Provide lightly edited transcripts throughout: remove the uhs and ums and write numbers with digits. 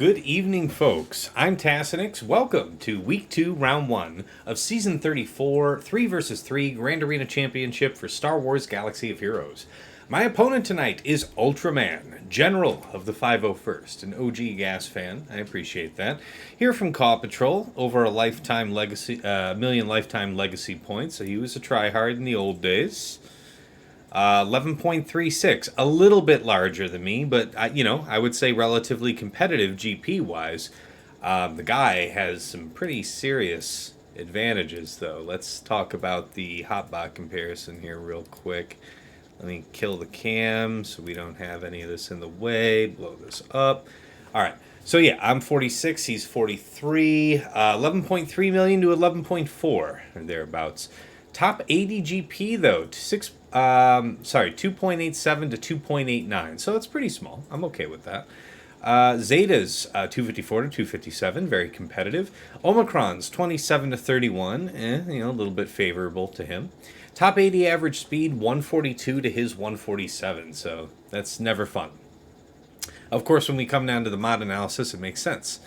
Good evening, folks. I'm Tassinix. Welcome to Week 2, Round 1 of Season 34, 3 vs. 3 Grand Arena Championship for Star Wars Galaxy of Heroes. My opponent tonight is Ultraman, General of the 501st, an OG Gas fan. I appreciate that. Here from Caw Patrol, over a million lifetime legacy points. So he was a tryhard in the old days. 11.36, a little bit larger than me, but I would say relatively competitive GP-wise. The guy has some pretty serious advantages, though. Let's talk about the hotbot comparison here real quick. Let me kill the cam so we don't have any of this in the way. Blow this up. All right. So yeah, I'm 46. He's 43. 11.3 million to 11.4 or thereabouts. Top 80 GP though, 2.87 to 2.89. So it's pretty small. I'm okay with that. Zeta's 254 to 257, very competitive. Omicron's 27 to 31, a little bit favorable to him. Top 80 average speed 142 to his 147, so that's never fun. Of course, when we come down to the mod analysis, it makes sense.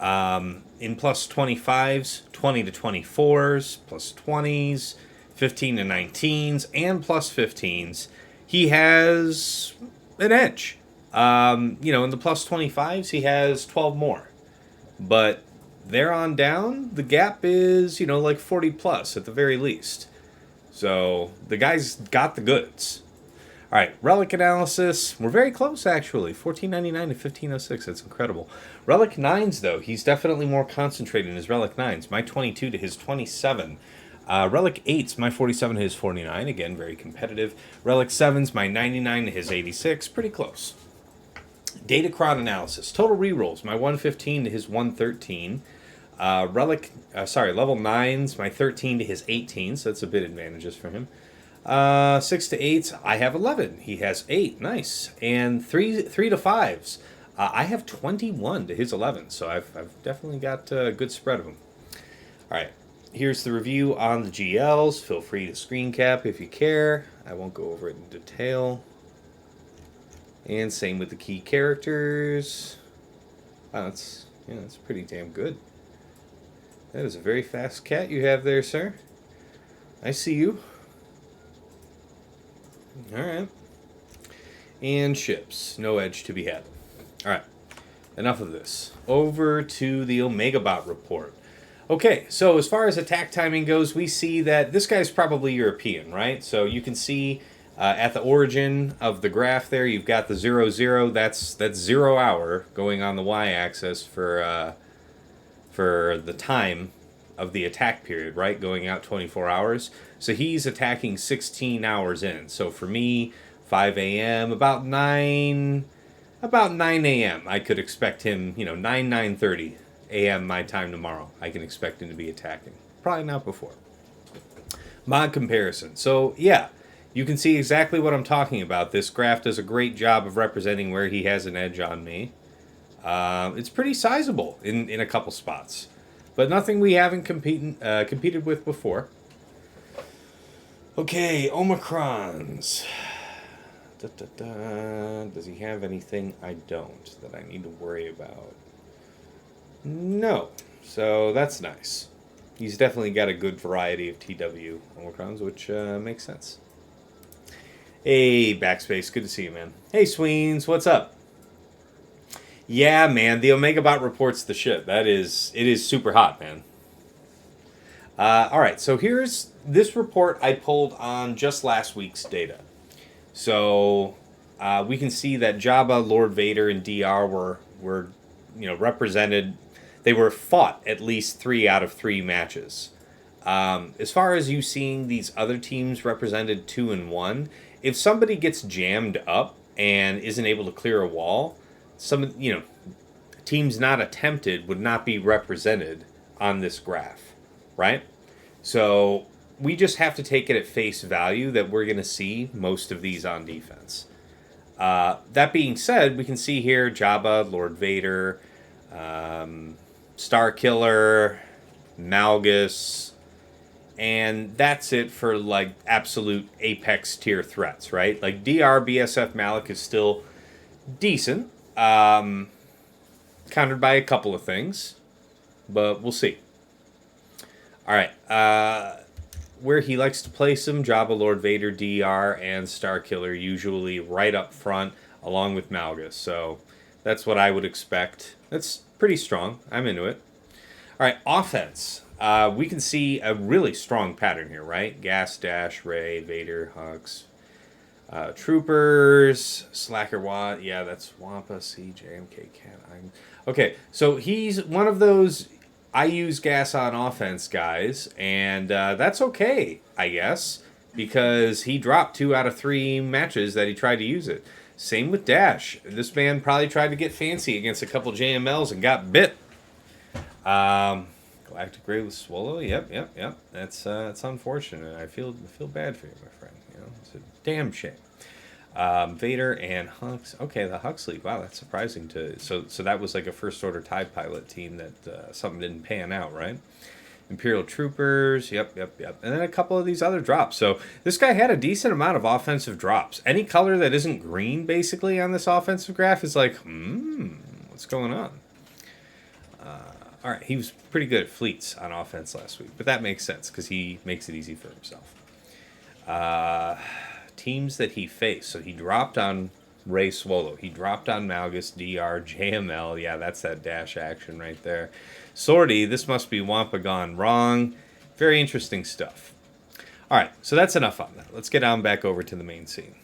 In plus 25s, 20 to 24s, plus 20s, 15 to 19s, and plus 15s, he has an edge. In the plus 25s, he has 12 more. But there on down, the gap is, like 40 plus at the very least. So the guy's got the goods. All right, relic analysis. We're very close, actually. 1499 to 1506. That's incredible. Relic 9s, though. He's definitely more concentrated in his Relic 9s. My 22 to his 27. Relic 8s, my 47 to his 49. Again, very competitive. Relic 7s, my 99 to his 86. Pretty close. Datacron analysis. Total rerolls, my 115 to his 113. Level 9s, my 13 to his 18. So that's a bit advantages for him. 6 to 8s, I have 11. He has 8. Nice. And 3 to 5s, I have 21 to his 11. So I've definitely got a good spread of them. All right. Here's the review on the GLs. Feel free to screen cap if you care. I won't go over it in detail. And same with the key characters. Wow, that's pretty damn good. That is a very fast cat you have there, sir. I see you. Alright. And ships. No edge to be had. Alright. Enough of this. Over to the Omega Bot report. Okay, so as far as attack timing goes, we see that this guy's probably European, right? So you can see at the origin of the graph there, you've got the 00. That's 0 hour going on the y-axis for the time of the attack period, right? Going out 24 hours. So he's attacking 16 hours in. So for me, 5 a.m., about 9 a.m., I could expect him, 9:30 a.m. my time tomorrow. I can expect him to be attacking. Probably not before. Mod comparison. So, yeah, you can see exactly what I'm talking about. This graph does a great job of representing where he has an edge on me. It's pretty sizable in a couple spots. But nothing we haven't competed with before. Okay, Omicrons. Does he have anything I don't that I need to worry about? No. So that's nice. He's definitely got a good variety of TW Omicrons, which makes sense. Hey, Backspace. Good to see you, man. Hey, Sweens. What's up? Yeah, man. The Omega Bot reports the shit. It is super hot, man. All right. So here's this report I pulled on just last week's data. So we can see that Jabba, Lord Vader, and DR were represented. They were fought at least 3 out of 3 matches. As far as you seeing these other teams represented 2 and 1, if somebody gets jammed up and isn't able to clear a wall, some teams not attempted would not be represented on this graph, right? So we just have to take it at face value that we're going to see most of these on defense. That being said, we can see here Jabba, Lord Vader, Star Killer, Malgus, and that's it for like absolute apex tier threats, right? Like DR BSF Malak is still decent. countered by a couple of things, but we'll see. All right, where he likes to place him, Jabba, Lord Vader, DR, and Starkiller, usually right up front, along with Malgus. So that's what I would expect. That's pretty strong. I'm into it. All right, offense. We can see a really strong pattern here, right? Gas, Dash, Rey, Vader, Hux. Troopers, Slacker, Watt. Yeah, that's Wampa, CJ, MK, Cat. Okay, so he's one of those I use gas on offense guys, and that's okay, I guess, because he dropped 2 out of 3 matches that he tried to use it. Same with Dash. This man probably tried to get fancy against a couple JMLs and got bit. Galactic Grey with Swallow. Yep. That's unfortunate. I feel bad for you, my friend. You know, it's a damn shame. Vader and Hux. Okay, the Hux League. Wow, that's surprising to. So that was like a first order TIE pilot team that something didn't pan out, right? Imperial Troopers. Yep. And then a couple of these other drops. So this guy had a decent amount of offensive drops. Any color that isn't green, basically, on this offensive graph is like, what's going on? All right, he was pretty good at fleets on offense last week, but that makes sense because he makes it easy for himself. Teams that he faced. So he dropped on Rey Swallow. He dropped on Malgus, DR, JML. Yeah, that's that dash action right there. Sortie, this must be Wampa gone wrong. Very interesting stuff. All right, so that's enough on that. Let's get on back over to the main scene.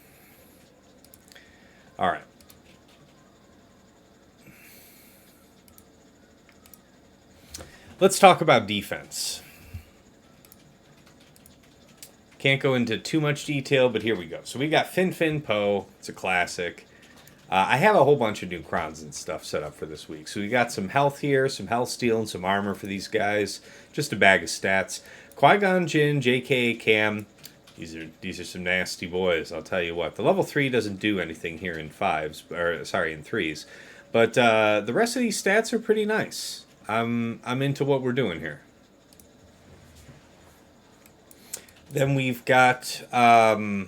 All right. Let's talk about defense. Can't go into too much detail, but here we go. So we got Fin Poe. It's a classic. I have a whole bunch of new crowns and stuff set up for this week. So we got some health here, some health steal, and some armor for these guys. Just a bag of stats. Qui-Gon Jinn, JK, Cam. These are some nasty boys, I'll tell you what. The level 3 doesn't do anything here in 3s. But the rest of these stats are pretty nice. I'm into what we're doing here. Then we've got Radis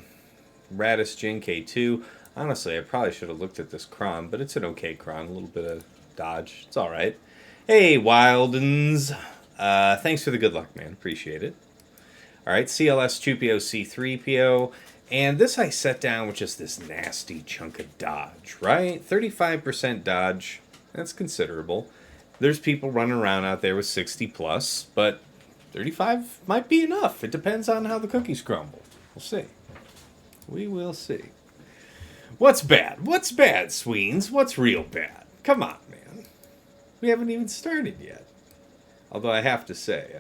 Jin K2. Honestly, I probably should have looked at this cron, but it's an okay cron. A little bit of dodge. It's all right. Hey, Wildens. Thanks for the good luck, man. Appreciate it. All right, CLS 2PO C3PO. And this I set down with just this nasty chunk of dodge, right? 35% dodge. That's considerable. There's people running around out there with 60 plus, but 35 might be enough. It depends on how the cookies crumble. We'll see. We will see. What's bad? What's bad, Sweens? What's real bad? Come on, man. We haven't even started yet. Although I have to say,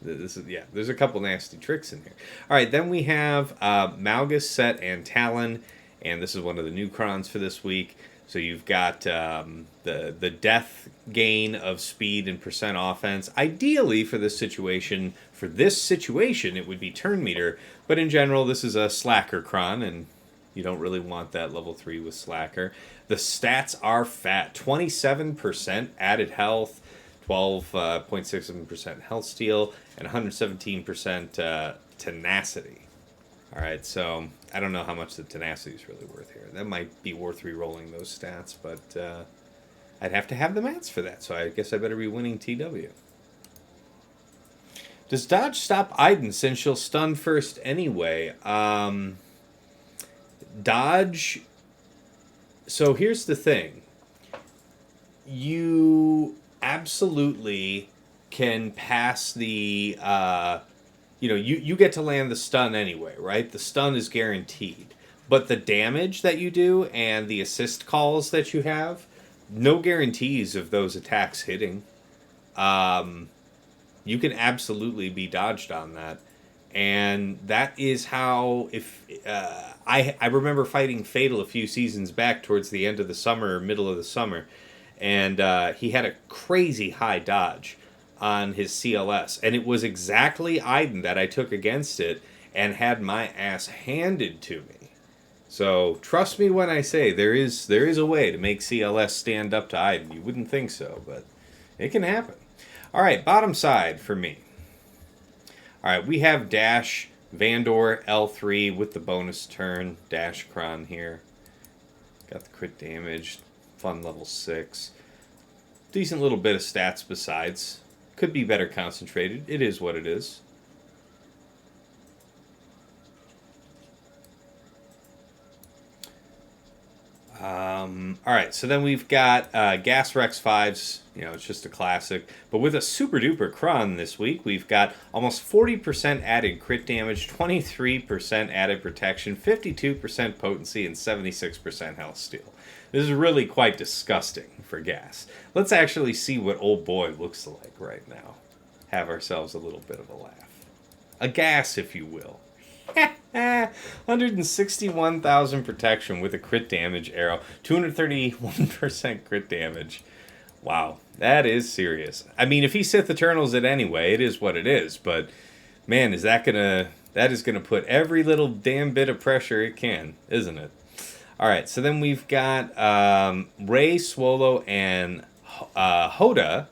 there's a couple nasty tricks in here. All right, then we have Malgus, Set, and Talon, and this is one of the new crons for this week. So you've got the death gain of speed and percent offense. Ideally, for this situation, it would be turn meter. But in general, this is a slacker cron, and you don't really want that level 3 with slacker. The stats are fat. 27% added health, 12.67% health steal, and 117% tenacity. All right, so I don't know how much the tenacity is really worth here. That might be worth re-rolling those stats, but I'd have to have the mats for that, so I guess I better be winning TW. Does dodge stop Iden since she'll stun first anyway? Dodge... So here's the thing. You absolutely can pass the... you get to land the stun anyway, right? The stun is guaranteed. But the damage that you do and the assist calls that you have, no guarantees of those attacks hitting. You can absolutely be dodged on that. And that is how, I remember fighting Fatal a few seasons back towards the end of the summer, or middle of the summer, and he had a crazy high dodge on his CLS, and it was exactly Iden that I took against it and had my ass handed to me. So trust me when I say there is a way to make CLS stand up to Iden. You wouldn't think so, but it can happen. All right, bottom side for me. All right, we have Dash, Vandor, L3 with the bonus turn, Dash Cron here. Got the crit damage, fun level 6. Decent little bit of stats besides. Could be better concentrated. It is what it is. All right, so then we've got Gas Rex 5s. You know, it's just a classic. But with a super duper Kron this week, we've got almost 40% added crit damage, 23% added protection, 52% potency, and 76% health steal. This is really quite disgusting for Gas. Let's actually see what old boy looks like right now. Have ourselves a little bit of a laugh. A Gas, if you will. 161,000 protection with a crit damage arrow. 231% crit damage. Wow, that is serious. I mean, if he Sith Eternals it anyway, it is what it is. But, man, that is gonna put every little damn bit of pressure it can, isn't it? Alright, so then we've got Rey, Swallow, and Hoda.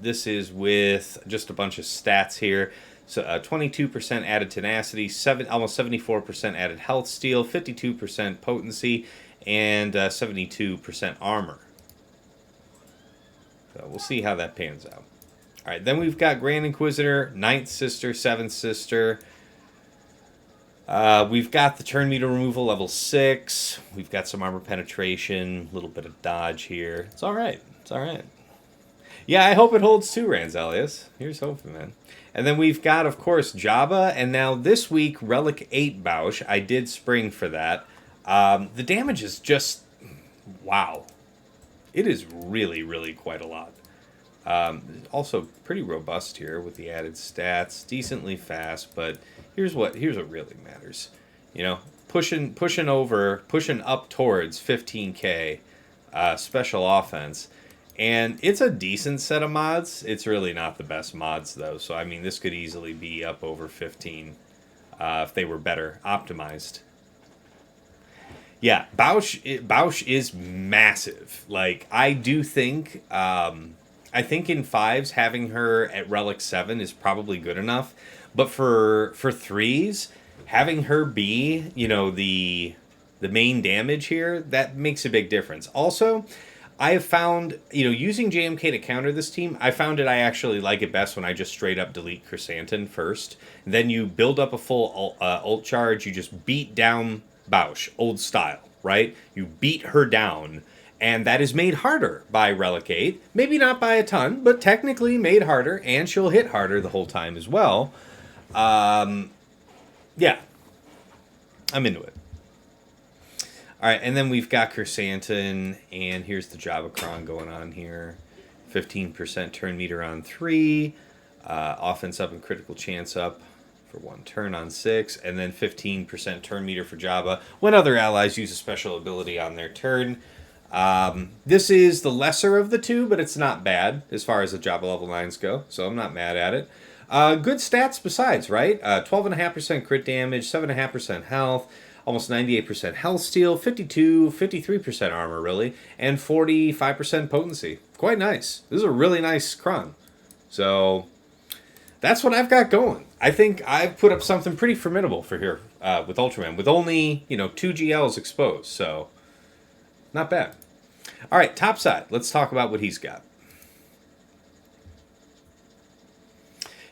This is with just a bunch of stats here. So 22% added tenacity, almost 74% added health steal, 52% potency, and 72% armor. So we'll see how that pans out. All right, then we've got Grand Inquisitor, Ninth Sister, Seventh Sister. We've got the turn meter removal level 6. We've got some armor penetration, a little bit of dodge here. It's all right. It's all right. Yeah, I hope it holds too, Ranzelius. Here's hoping, man. And then we've got, of course, Jabba, and now this week, Relic 8 Boushh. I did spring for that. The damage is just, wow. It is really, really quite a lot. Also pretty robust here with the added stats. Decently fast, but here's what really matters. You know, pushing up towards 15k special offense. And it's a decent set of mods. It's really not the best mods, though. So, I mean, this could easily be up over 15 if they were better optimized. Yeah, Boushh is massive. Like, I do think... I think in 5s, having her at Relic 7 is probably good enough. But for 3s, having her be, you know, the main damage here, that makes a big difference. Also... I have found, you know, using JMK to counter this team, I found I actually like it best when I just straight up delete Chrysanthemum first. Then you build up a full ult charge, you just beat down Boushh, old style, right? You beat her down, and that is made harder by Relic 8. Maybe not by a ton, but technically made harder, and she'll hit harder the whole time as well. Yeah, I'm into it. All right, and then we've got Chrysanthemum, and here's the Jabba Kron going on here. 15% turn meter on 3, offense up and critical chance up for 1 turn on 6, and then 15% turn meter for Jabba when other allies use a special ability on their turn. This is the lesser of the two, but it's not bad as far as the Jabba level 9s go, so I'm not mad at it. Good stats besides, right? 12.5% crit damage, 7.5% health, almost 98% health steal, 53% armor, really, and 45% potency. Quite nice. This is a really nice Kron. So, that's what I've got going. I think I've put up something pretty formidable for here with Ultraman, with only, you know, 2 GLs exposed, so not bad. All right, top side. Let's talk about what he's got.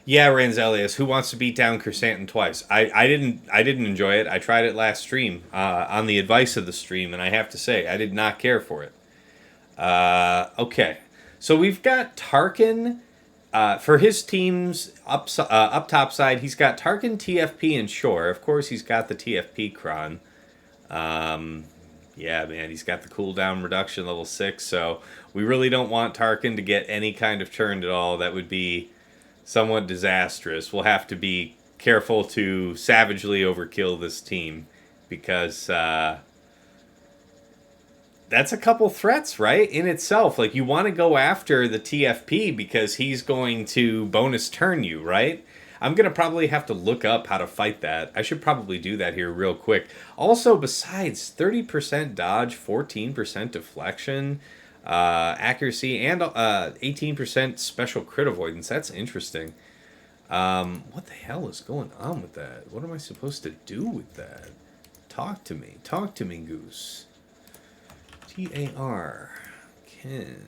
Yeah, Ranzelius, who wants to beat down Chrysanthemum twice? I didn't enjoy it. I tried it last stream on the advice of the stream, and I have to say, I did not care for it. Okay, so we've got Tarkin for his team's up top side. He's got Tarkin, TFP, and Shore. Of course, he's got the TFP Kron. Yeah, man, he's got the cooldown reduction level 6, so we really don't want Tarkin to get any kind of turned at all. That would be somewhat disastrous. We'll have to be careful to savagely overkill this team because that's a couple threats, right? In itself, like you want to go after the TFP because he's going to bonus turn you, right? I'm going to probably have to look up how to fight that. I should probably do that here real quick. Also, besides 30% dodge, 14% deflection, accuracy, and 18% special crit avoidance. That's interesting. What the hell is going on with that? What am I supposed to do with that? Talk to me. Talk to me, Goose. TAR. Ken.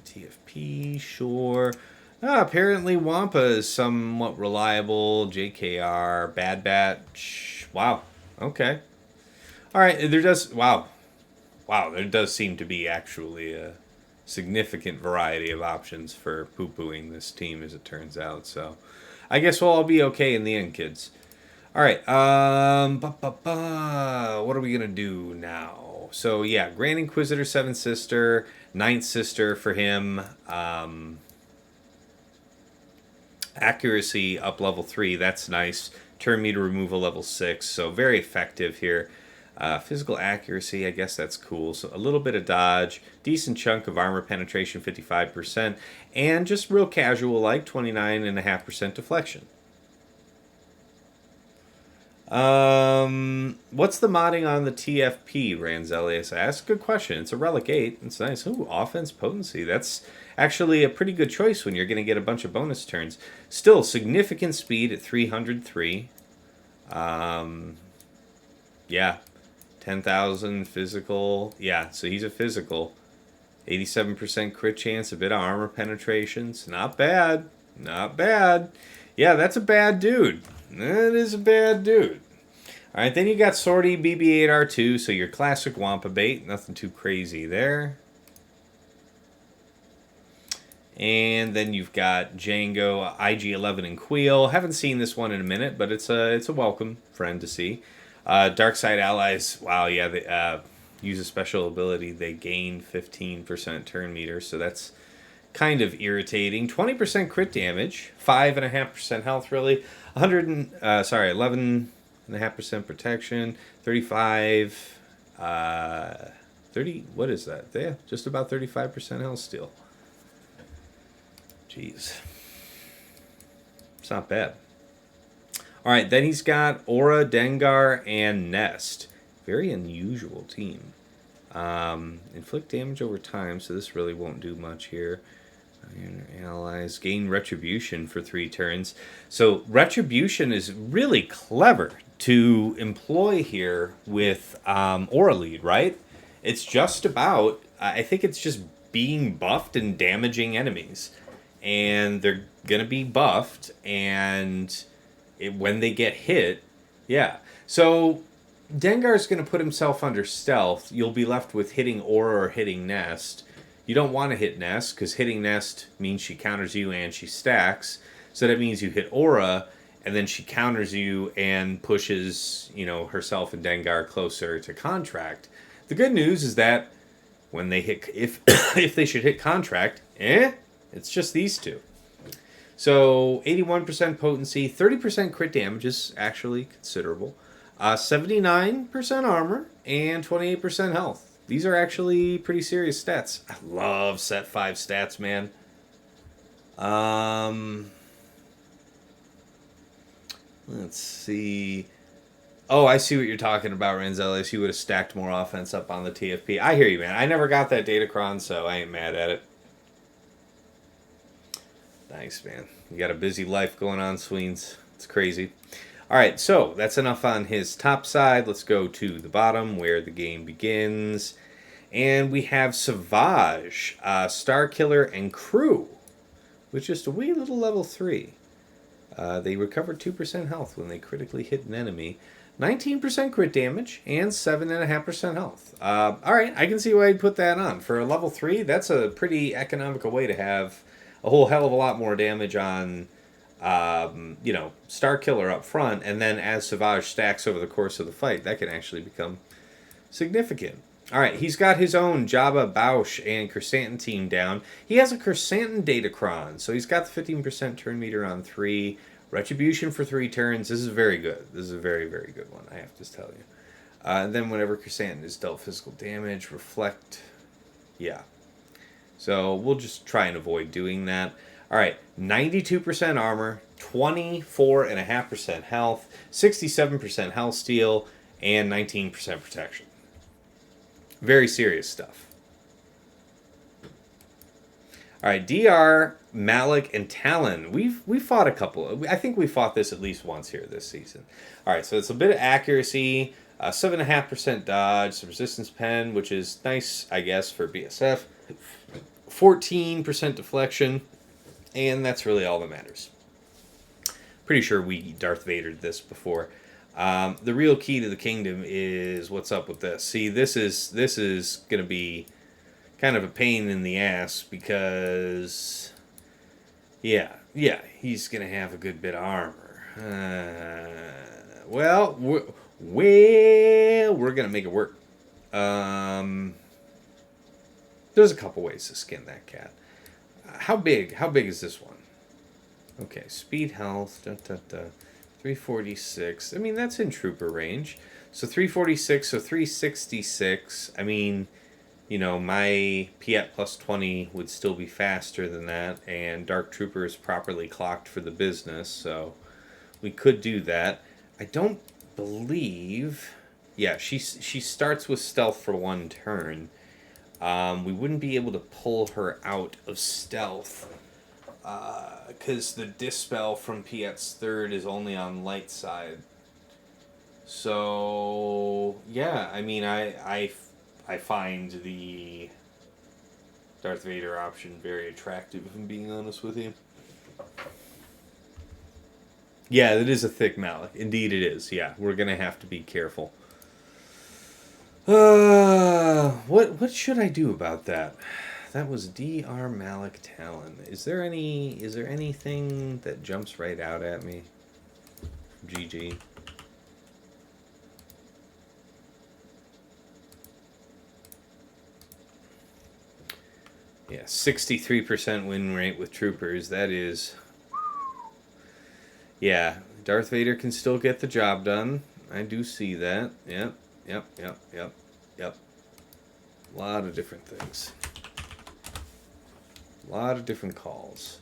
TFP, sure. Apparently Wampa is somewhat reliable. JKR, Bad Batch. Wow. Okay. All right. There does. Wow. Wow. There does seem to be actually a significant variety of options for poo-pooing this team, as it turns out. So, I guess we'll all be okay in the end, kids. All right. What are we gonna do now? So yeah, Grand Inquisitor, Seventh Sister, Ninth Sister for him. Accuracy up level 3. That's nice. Turn meter removal level 6. So very effective here. Physical accuracy, I guess that's cool. So a little bit of dodge, decent chunk of armor penetration, 55%, and just real casual like 29.5% deflection. What's the modding on the TFP? Ranzelius asks. Good question. It's a relic 8. It's nice. Ooh, offense potency. That's actually a pretty good choice when you're going to get a bunch of bonus turns. Still, significant speed at 303. Yeah. 10,000 physical. Yeah, so he's a physical. 87% crit chance, a bit of armor penetrations. Not bad. Not bad. Yeah, that's a bad dude. That is a bad dude. All right, then you got Sortie BB-8R2, so your classic Wampa bait. Nothing too crazy there. And then you've got Jango, IG-11, and Kuiil. Haven't seen this one in a minute, but it's a welcome friend to see. Dark Side allies, wow, yeah, they use a special ability. They gain 15% turn meter, so that's kind of irritating. 20% crit damage, 5.5% health, really. 11.5% protection, 35, 30, what is that? Yeah, just about 35% health steal. Jeez. It's not bad. All right, then he's got Aurra, Dengar, and Nest. Very unusual team. Inflict damage over time, so this really won't do much here. Allies gain Retribution for 3 turns. So Retribution is really clever to employ here with Aurra Lead, right? It's just about, I think it's just being buffed and damaging enemies. And they're going to be buffed, and when they get hit, yeah. So Dengar's going to put himself under stealth. You'll be left with hitting Aurra or hitting Nest. You don't want to hit Nest, because hitting Nest means she counters you and she stacks. So that means you hit Aurra, and then she counters you and pushes, herself and Dengar closer to Contract. The good news is that when they hit, if they should hit Contract, it's just these two. So 81% potency, 30% crit damage is actually considerable. 79% armor, and 28% health. These are actually pretty serious stats. I love set 5 stats, man. Let's see. Oh, I see what you're talking about, Ranzelius. You would have stacked more offense up on the TFP. I hear you, man. I never got that Datacron, so I ain't mad at it. Nice, man. You got a busy life going on, Sweens. It's crazy. All right, so that's enough on his top side. Let's go to the bottom where the game begins. And we have Savage, Starkiller, and Crew with just a wee little level 3. They recover 2% health when they critically hit an enemy. 19% crit damage and 7.5% health. All right, I can see why I'd put that on. For a level 3, that's a pretty economical way to have a whole hell of a lot more damage on Starkiller up front, and then as Savage stacks over the course of the fight, that can actually become significant. All right, he's got his own Jabba, Boushh, and Chrysanthemum team down. He has a Chrysanthemum Datacron, so he's got the 15% turn meter on 3, Retribution for 3 turns. This is very good. This is a very, very good one, I have to tell you. And then whenever Chrysanthemum is dealt physical damage, reflect. Yeah. So we'll just try and avoid doing that. All right, 92% armor, 24.5% health, 67% health steal, and 19% protection. Very serious stuff. All right, DR, Malak, and Talon. We've fought a couple. I think we fought this at least once here this season. All right, so it's a bit of accuracy, 7.5% dodge, some resistance pen, which is nice, I guess, for BSF. 14% deflection, and that's really all that matters. Pretty sure we Darth Vadered this before. The real key to the kingdom is what's up with this. See, this is going to be kind of a pain in the ass because, yeah, he's going to have a good bit of armor. We're going to make it work. There's a couple ways to skin that cat. How big is this one? Okay, speed, health, 346. I mean, that's in trooper range. So 346, so 366. I mean, you know, my Piett plus 20 would still be faster than that, and Dark Trooper is properly clocked for the business, so we could do that. I don't believe... Yeah, she starts with stealth for one turn. We wouldn't be able to pull her out of stealth because the dispel from Piett's third is only on light side. So yeah, I mean, I find the Darth Vader option very attractive, if I'm being honest with you. Yeah, it is a thick Malak. Indeed it is. Yeah, we're going to have to be careful. What should I do about that? That was Dr. Malak Talon. Is there anything that jumps right out at me? GG. Yeah, 63% win rate with troopers. That is... Yeah, Darth Vader can still get the job done. I do see that. Yep. A lot of different things. A lot of different calls.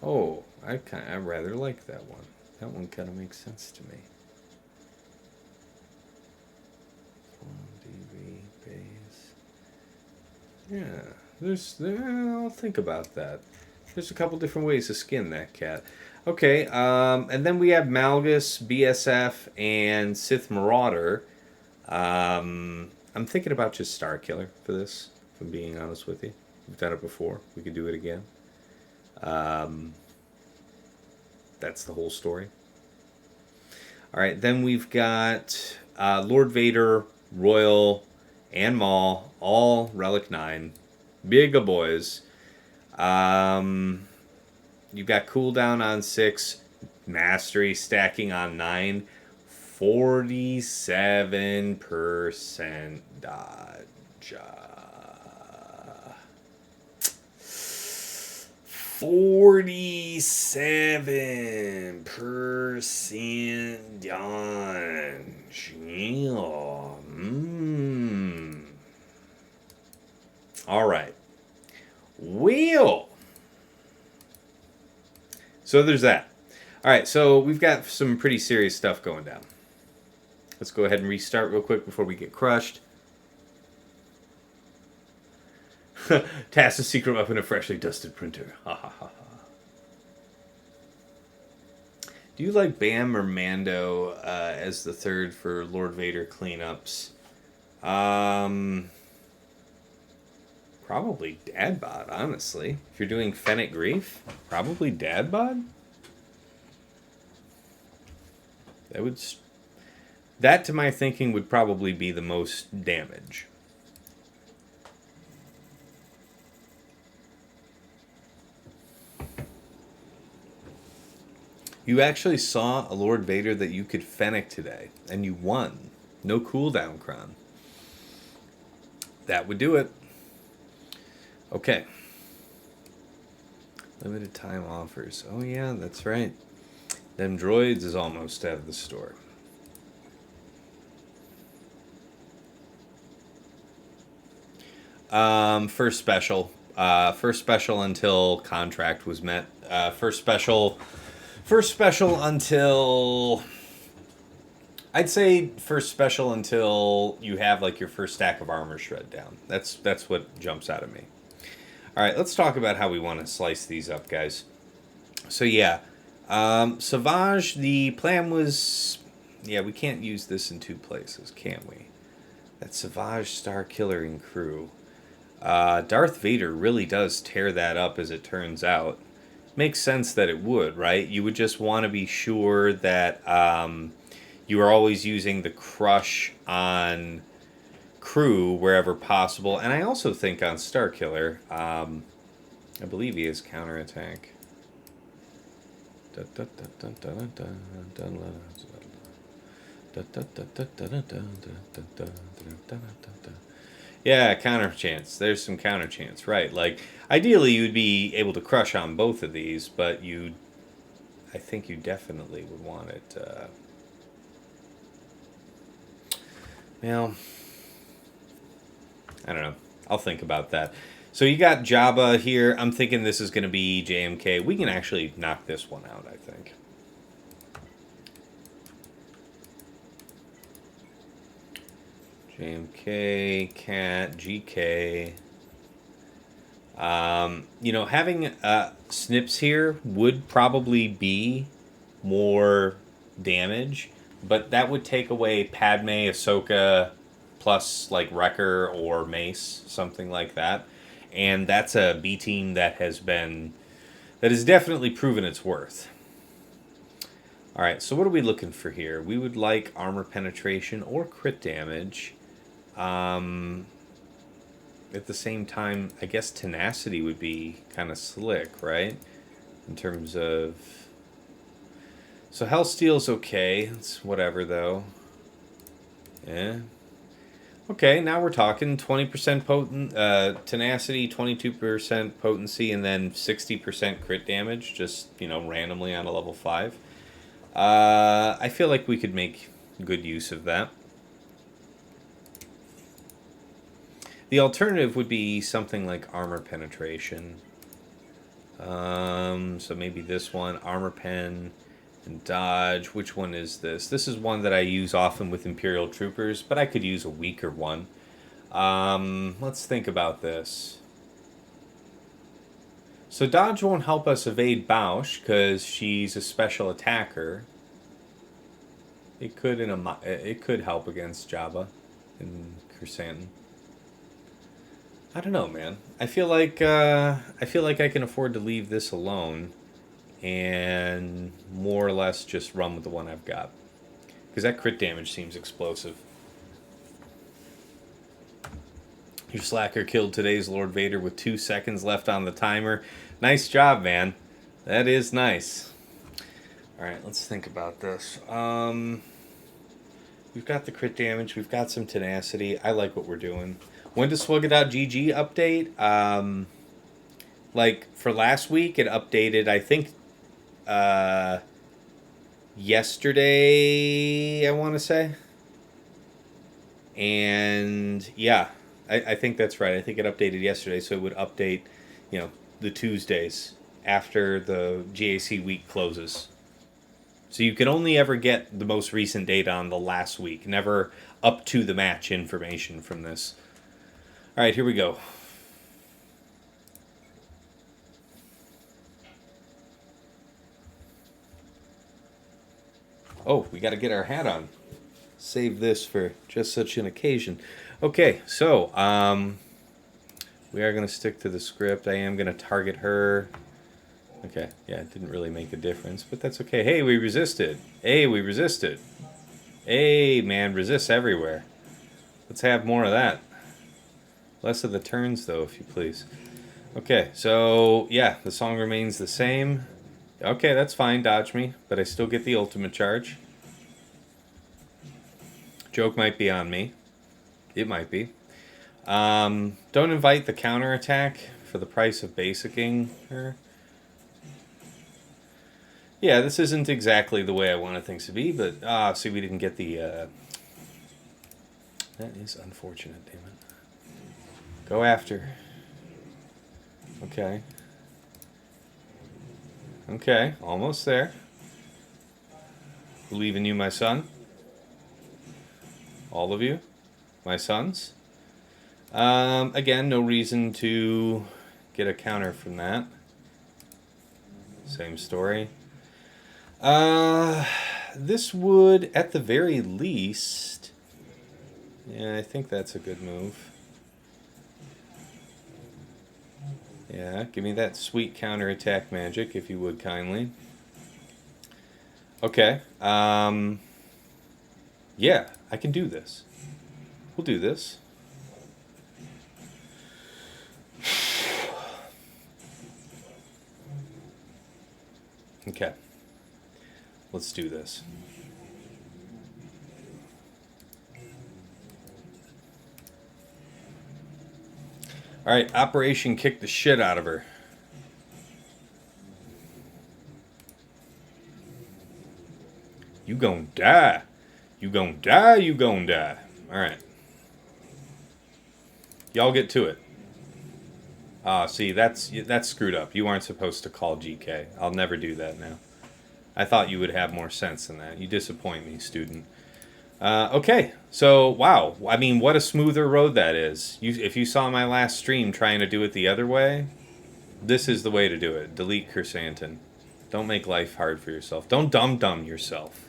Oh, I rather like that one. That one kind of makes sense to me. DV base. Yeah, I'll think about that. There's a couple different ways to skin that cat. Okay, and then we have Malgus, BSF, and Sith Marauder. I'm thinking about just Star Killer for this, if I'm being honest with you. We've done it before. We could do it again. That's the whole story. Alright, then we've got Lord Vader, Royal, and Maul, all Relic 9. Big boys. You've got cooldown on 6, mastery stacking on 9, 47% dodge. 47% dodge. All right. Wheel. So there's that. All right, so we've got some pretty serious stuff going down. Let's go ahead and restart real quick before we get crushed. Task a secret weapon, a freshly dusted printer. Ha ha ha ha. Do you like Bam or Mando as the third for Lord Vader cleanups? Probably Dadbod, honestly. If you're doing Fennec Greef, probably Dadbod. That to my thinking would probably be the most damage. You actually saw a Lord Vader that you could Fennec today, and you won. No cooldown, Kron. That would do it. Okay. Limited time offers. Oh yeah, that's right. Them droids is almost out of the store. First special. First special until contract was met. First special until... I'd say first special until you have like your first stack of armor shred down. That's what jumps out at me. All right, let's talk about how we want to slice these up, guys. So yeah, Savage, the plan was... Yeah, we can't use this in two places, can we? That Savage Star Killer and crew. Darth Vader really does tear that up, as it turns out. Makes sense that it would, right? You would just want to be sure that you are always using the crush on crew wherever possible. And I also think on Star Killer, I believe he has counterattack. Yeah, counter chance. There's some counter chance, right? Like, ideally, you would be able to crush on both of these, but I think you definitely would want it. Well, I don't know. I'll think about that. So you got Jabba here. I'm thinking this is going to be JMK. We can actually knock this one out, I think. JMK, Cat, GK. Having snips here would probably be more damage, but that would take away Padme, Ahsoka, plus like Wrecker or Mace, something like that. And that's a B team that has definitely proven its worth. All right, so what are we looking for here? We would like armor penetration or crit damage. At the same time, I guess tenacity would be kind of slick, right? In terms of... So Hellsteel's okay. It's whatever, though. Yeah. Okay, now we're talking 20% potent tenacity, 22% potency, and then 60% crit damage, just, randomly on a level 5. I feel like we could make good use of that. The alternative would be something like armor penetration. So maybe this one, armor pen and dodge. Which one is this? This is one that I use often with Imperial troopers, but I could use a weaker one. Let's think about this. So dodge won't help us evade Boushh because she's a special attacker. It could help against Jabba and Chrysanthemum. I don't know, man. I feel like I can afford to leave this alone and more or less just run with the one I've got. Because that crit damage seems explosive. Your slacker killed today's Lord Vader with 2 seconds left on the timer. Nice job, man. That is nice. Alright, let's think about this. We've got the crit damage. We've got some tenacity. I like what we're doing. When does Swugga.gg update? Like, for last week, it updated, I think, yesterday, I want to say. And, yeah, I think that's right. I think it updated yesterday, so it would update, the Tuesdays after the GAC week closes. So you can only ever get the most recent data on the last week, never up to the match information from this. All right, here we go. Oh, we got to get our hat on. Save this for just such an occasion. Okay, so we are going to stick to the script. I am going to target her. Okay, yeah, it didn't really make a difference, but that's okay. Hey, we resisted. Hey, we resisted. Hey, man, resist everywhere. Let's have more of that. Less of the turns, though, if you please. Okay, so, yeah, the song remains the same. Okay, that's fine, dodge me, but I still get the ultimate charge. Joke might be on me. It might be. Don't invite the counterattack for the price of basicing her. Yeah, this isn't exactly the way I wanted things to be, but, see, we didn't get the, That is unfortunate, damn it. Go after. Okay. Okay, almost there. Believe in you, my son. All of you, my sons. Again, no reason to get a counter from that. Same story. This would, at the very least, Yeah, I think that's a good move. Yeah, give me that sweet counterattack magic, if you would kindly. Okay. Yeah, I can do this. We'll do this. Okay. Let's do this. Alright, Operation Kick the Shit Out of Her. You gon' die. You gon' die, you gon' die. Alright. Y'all get to it. See, that's screwed up. You aren't supposed to call GK. I'll never do that now. I thought you would have more sense than that. You disappoint me, student. Okay, so, wow. I mean, what a smoother road that is. If you saw my last stream trying to do it the other way, this is the way to do it. Delete Chrysanthemum. Don't make life hard for yourself. Don't dumb yourself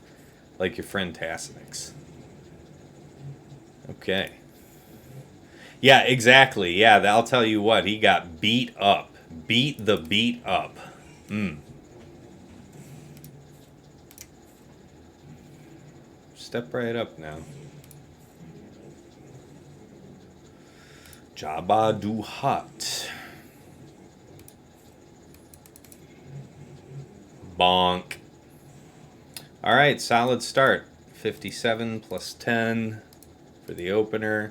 like your friend Tassinix. Okay. Yeah, exactly. Yeah, I'll tell you what. He got beat up. Beat up. Step right up now. Jabba do hot. Bonk. Alright, solid start. 57 plus 10 for the opener.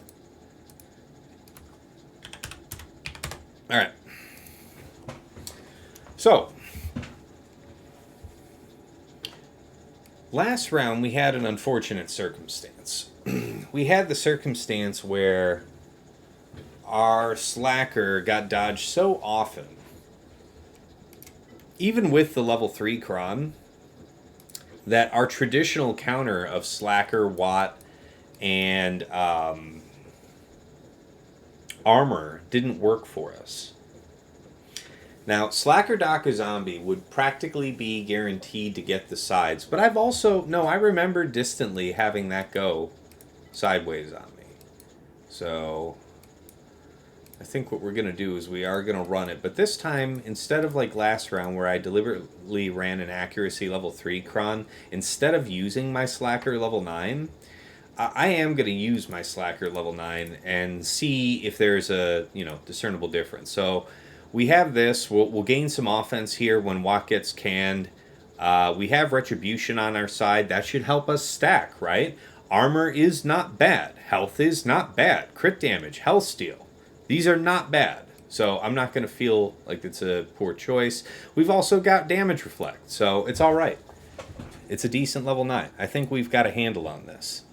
Alright. So, last round we had an unfortunate circumstance. We had the circumstance where our slacker got dodged so often, even with the level 3 Kron, that our traditional counter of slacker, Watt, and armor didn't work for us. Now, Slacker Daka Zombie would practically be guaranteed to get the sides, but I've also... No, I remember distantly having that go sideways on me. So, I think what we're going to do is we are going to run it. But this time, instead of like last round where I deliberately ran an accuracy level 3 Kron, instead of using my Slacker level 9... I am going to use my Slacker level 9 and see if there's a, discernible difference. So we have this. We'll gain some offense here when Watt gets canned. We have Retribution on our side. That should help us stack, right? Armor is not bad. Health is not bad. Crit damage, health steal. These are not bad. So I'm not going to feel like it's a poor choice. We've also got Damage Reflect, so it's all right. It's a decent level 9. I think we've got a handle on this.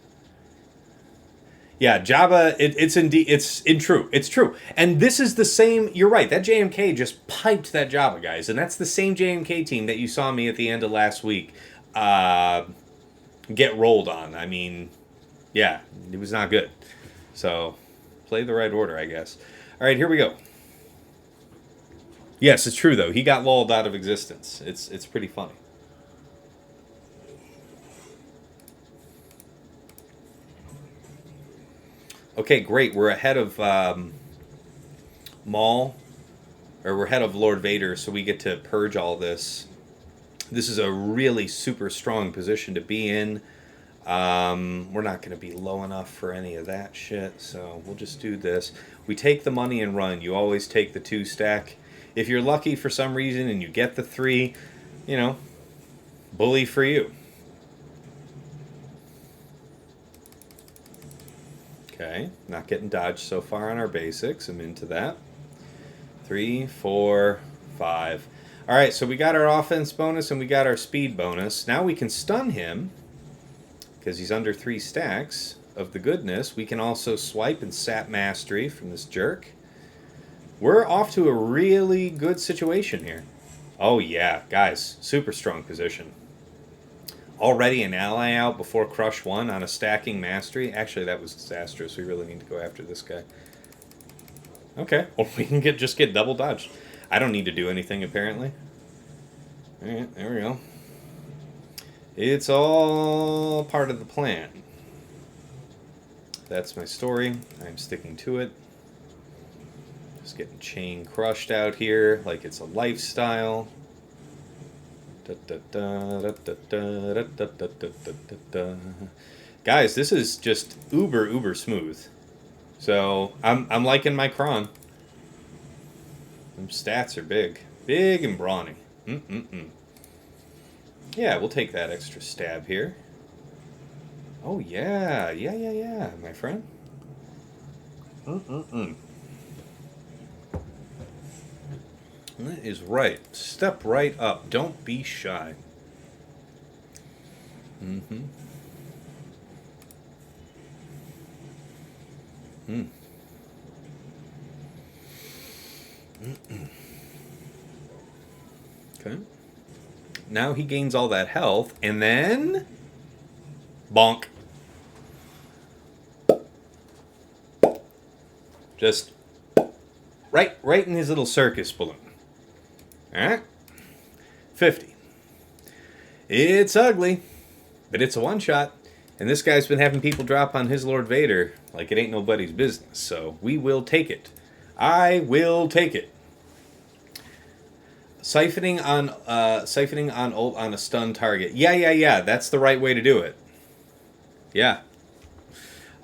Yeah, Jabba, it's true. And this is the same, you're right, that JMK just piped that Jabba, guys. And that's the same JMK team that you saw me at the end of last week get rolled on. I mean, yeah, it was not good. So, play the right order, I guess. All right, here we go. Yes, it's true, though. He got lulled out of existence. It's pretty funny. Okay, great. We're ahead of Maul, or we're ahead of Lord Vader, so we get to purge all this. This is a really super strong position to be in. We're not going to be low enough for any of that shit, so we'll just do this. We take the money and run. You always take the 2 stack. If you're lucky for some reason and you get the 3, bully for you. Okay, not getting dodged so far on our basics. I'm into that. 3, 4, 5. All right, so we got our offense bonus and we got our speed bonus. Now we can stun him because he's under 3 stacks of the goodness. We can also swipe and sap mastery from this jerk. We're off to a really good situation here. Oh yeah, guys, super strong position. Already an ally out before Crush 1 on a stacking mastery. Actually, that was disastrous. We really need to go after this guy. Okay, well, we can just get double dodged. I don't need to do anything, apparently. Alright, there we go. It's all part of the plan. That's my story. I'm sticking to it. Just getting chain crushed out here like it's a lifestyle. Guys, this is just uber smooth. So I'm liking my cron. Them stats are big. Big and brawny. Yeah, we'll take that extra stab here. Oh, yeah. Yeah, my friend. That is right. Step right up. Don't be shy. Okay. Now he gains all that health, and then... bonk. Just right in his little circus balloon. Alright? 50. It's ugly, but it's a one-shot. And this guy's been having people drop on his Lord Vader like it ain't nobody's business. So we will take it. I will take it. Siphoning on ult on a stun target. Yeah. That's the right way to do it. Yeah.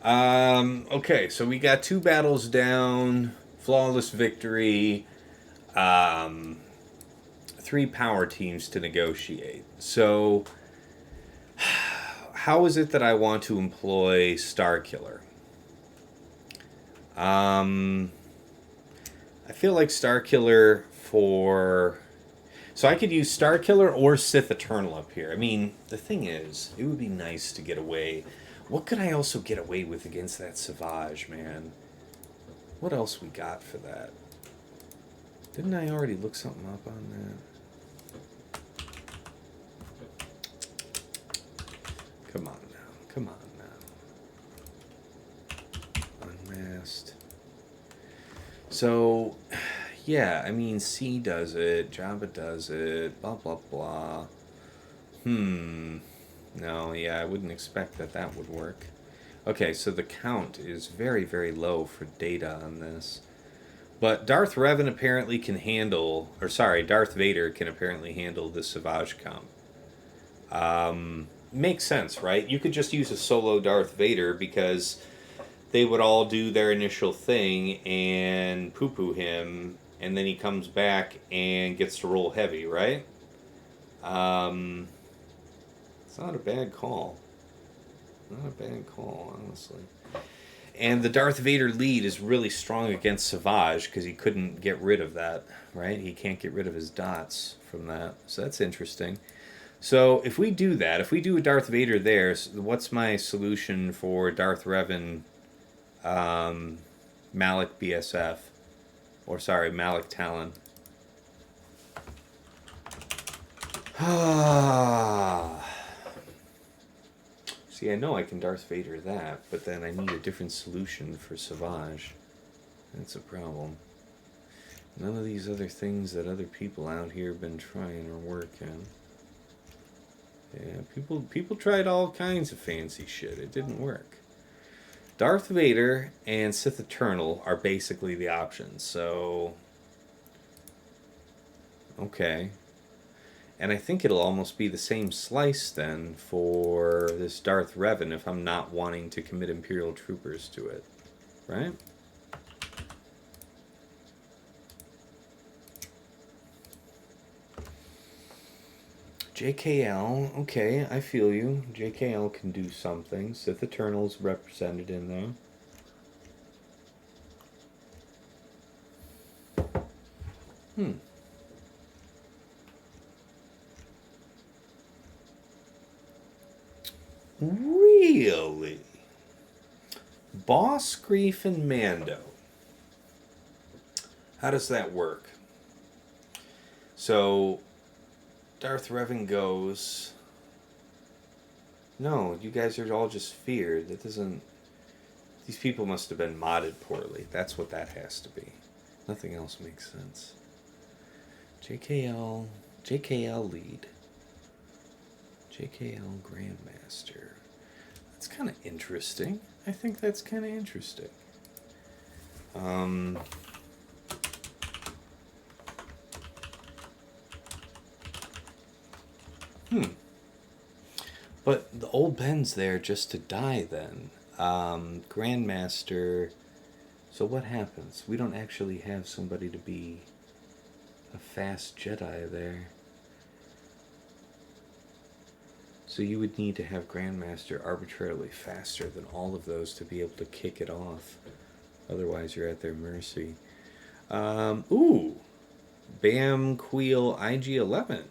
Okay, so we got 2 battles down, flawless victory, 3 power teams to negotiate. So, how is it that I want to employ Starkiller? I feel like Starkiller for... So I could use Starkiller or Sith Eternal up here. I mean, the thing is, it would be nice to get away... What could I also get away with against that Savage, man? What else we got for that? Didn't I already look something up on that? Come on now. Unmasked. So, yeah, I mean, C does it, Jabba does it, blah, blah, blah. No, yeah, I wouldn't expect that would work. Okay, so the count is very, very low for data on this. But Darth Revan apparently can handle... Or sorry, Darth Vader can apparently handle the Savage comp. Makes sense, right? You could just use a solo Darth Vader because they would all do their initial thing and poo-poo him, and then he comes back and gets to roll heavy, right? It's not a bad call. Not a bad call, honestly. And the Darth Vader lead is really strong against Savage because he couldn't get rid of that, right? He can't get rid of his dots from that. So that's interesting. So if we do that, if we do a Darth Vader there, what's my solution for Darth Revan, Malak BSF? Or sorry, Malak Talon. See, I know I can Darth Vader that, but then I need a different solution for Savage. That's a problem. None of these other things that other people out here have been trying are working. Yeah, people tried all kinds of fancy shit. It didn't work. Darth Vader and Sith Eternal are basically the options, so... Okay. And I think it'll almost be the same slice then for this Darth Revan if I'm not wanting to commit Imperial Troopers to it. Right? JKL, okay, I feel you. JKL can do something. Sith Eternal's represented in there. Really? Bossk, Greef, and Mando. How does that work? So, Darth Revan goes... No, you guys are all just feared. That doesn't... These people must have been modded poorly. That's what that has to be. Nothing else makes sense. JKL lead. JKL Grandmaster. That's kind of interesting. I think that's kind of interesting. Hmm. But the old Ben's there just to die then. Grandmaster. So what happens? We don't actually have somebody to be a fast Jedi there. So you would need to have Grandmaster arbitrarily faster than all of those to be able to kick it off. Otherwise, you're at their mercy. Ooh. Bam Kuiil IG-11.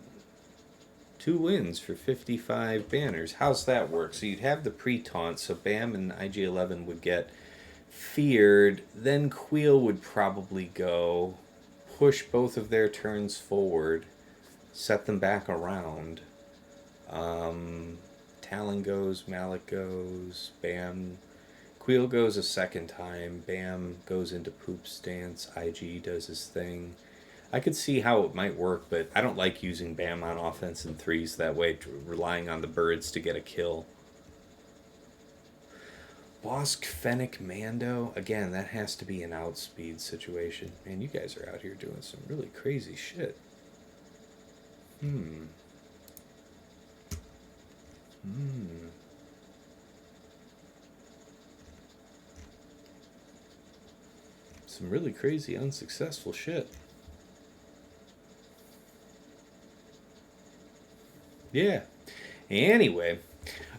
2 wins for 55 banners. How's that work? So you'd have the pre-taunt, so Bam and IG-11 would get feared. Then Kuiil would probably go, push both of their turns forward, set them back around. Talon goes, Malak goes, Bam. Kuiil goes a second time. Bam goes into poop stance. IG does his thing. I could see how it might work, but I don't like using Bam on offense in 3s that way, relying on the birds to get a kill. Bossk, Fennec, Mando. Again, that has to be an outspeed situation. Man, you guys are out here doing some really crazy shit. Some really crazy unsuccessful shit. Yeah. Anyway.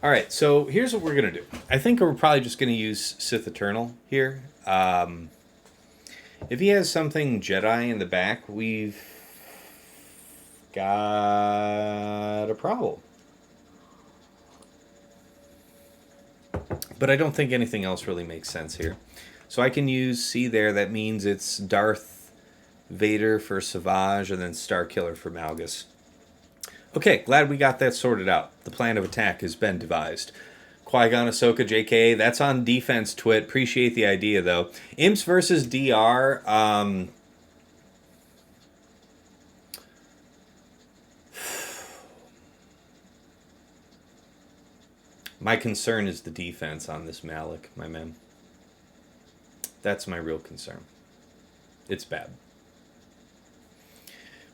Alright, so here's what we're going to do. I think we're probably just going to use Sith Eternal here. If he has something Jedi in the back, we've got a problem. But I don't think anything else really makes sense here. So I can use C there. That means it's Darth Vader for Savage and then Starkiller for Malgus. Okay, glad we got that sorted out. The plan of attack has been devised. Qui-Gon, Ahsoka, JK, that's on defense, Twit. Appreciate the idea, though. Imps versus DR. My concern is the defense on this Malak, my man. That's my real concern. It's bad.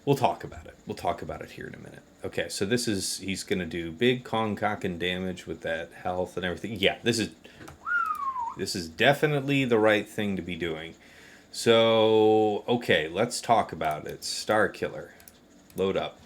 We'll talk about it. We'll talk about it here in a minute. Okay, so this is... He's going to do big Kong cocking damage with that health and everything. Yeah, this is definitely the right thing to be doing. So, okay, let's talk about it. Starkiller. Load up.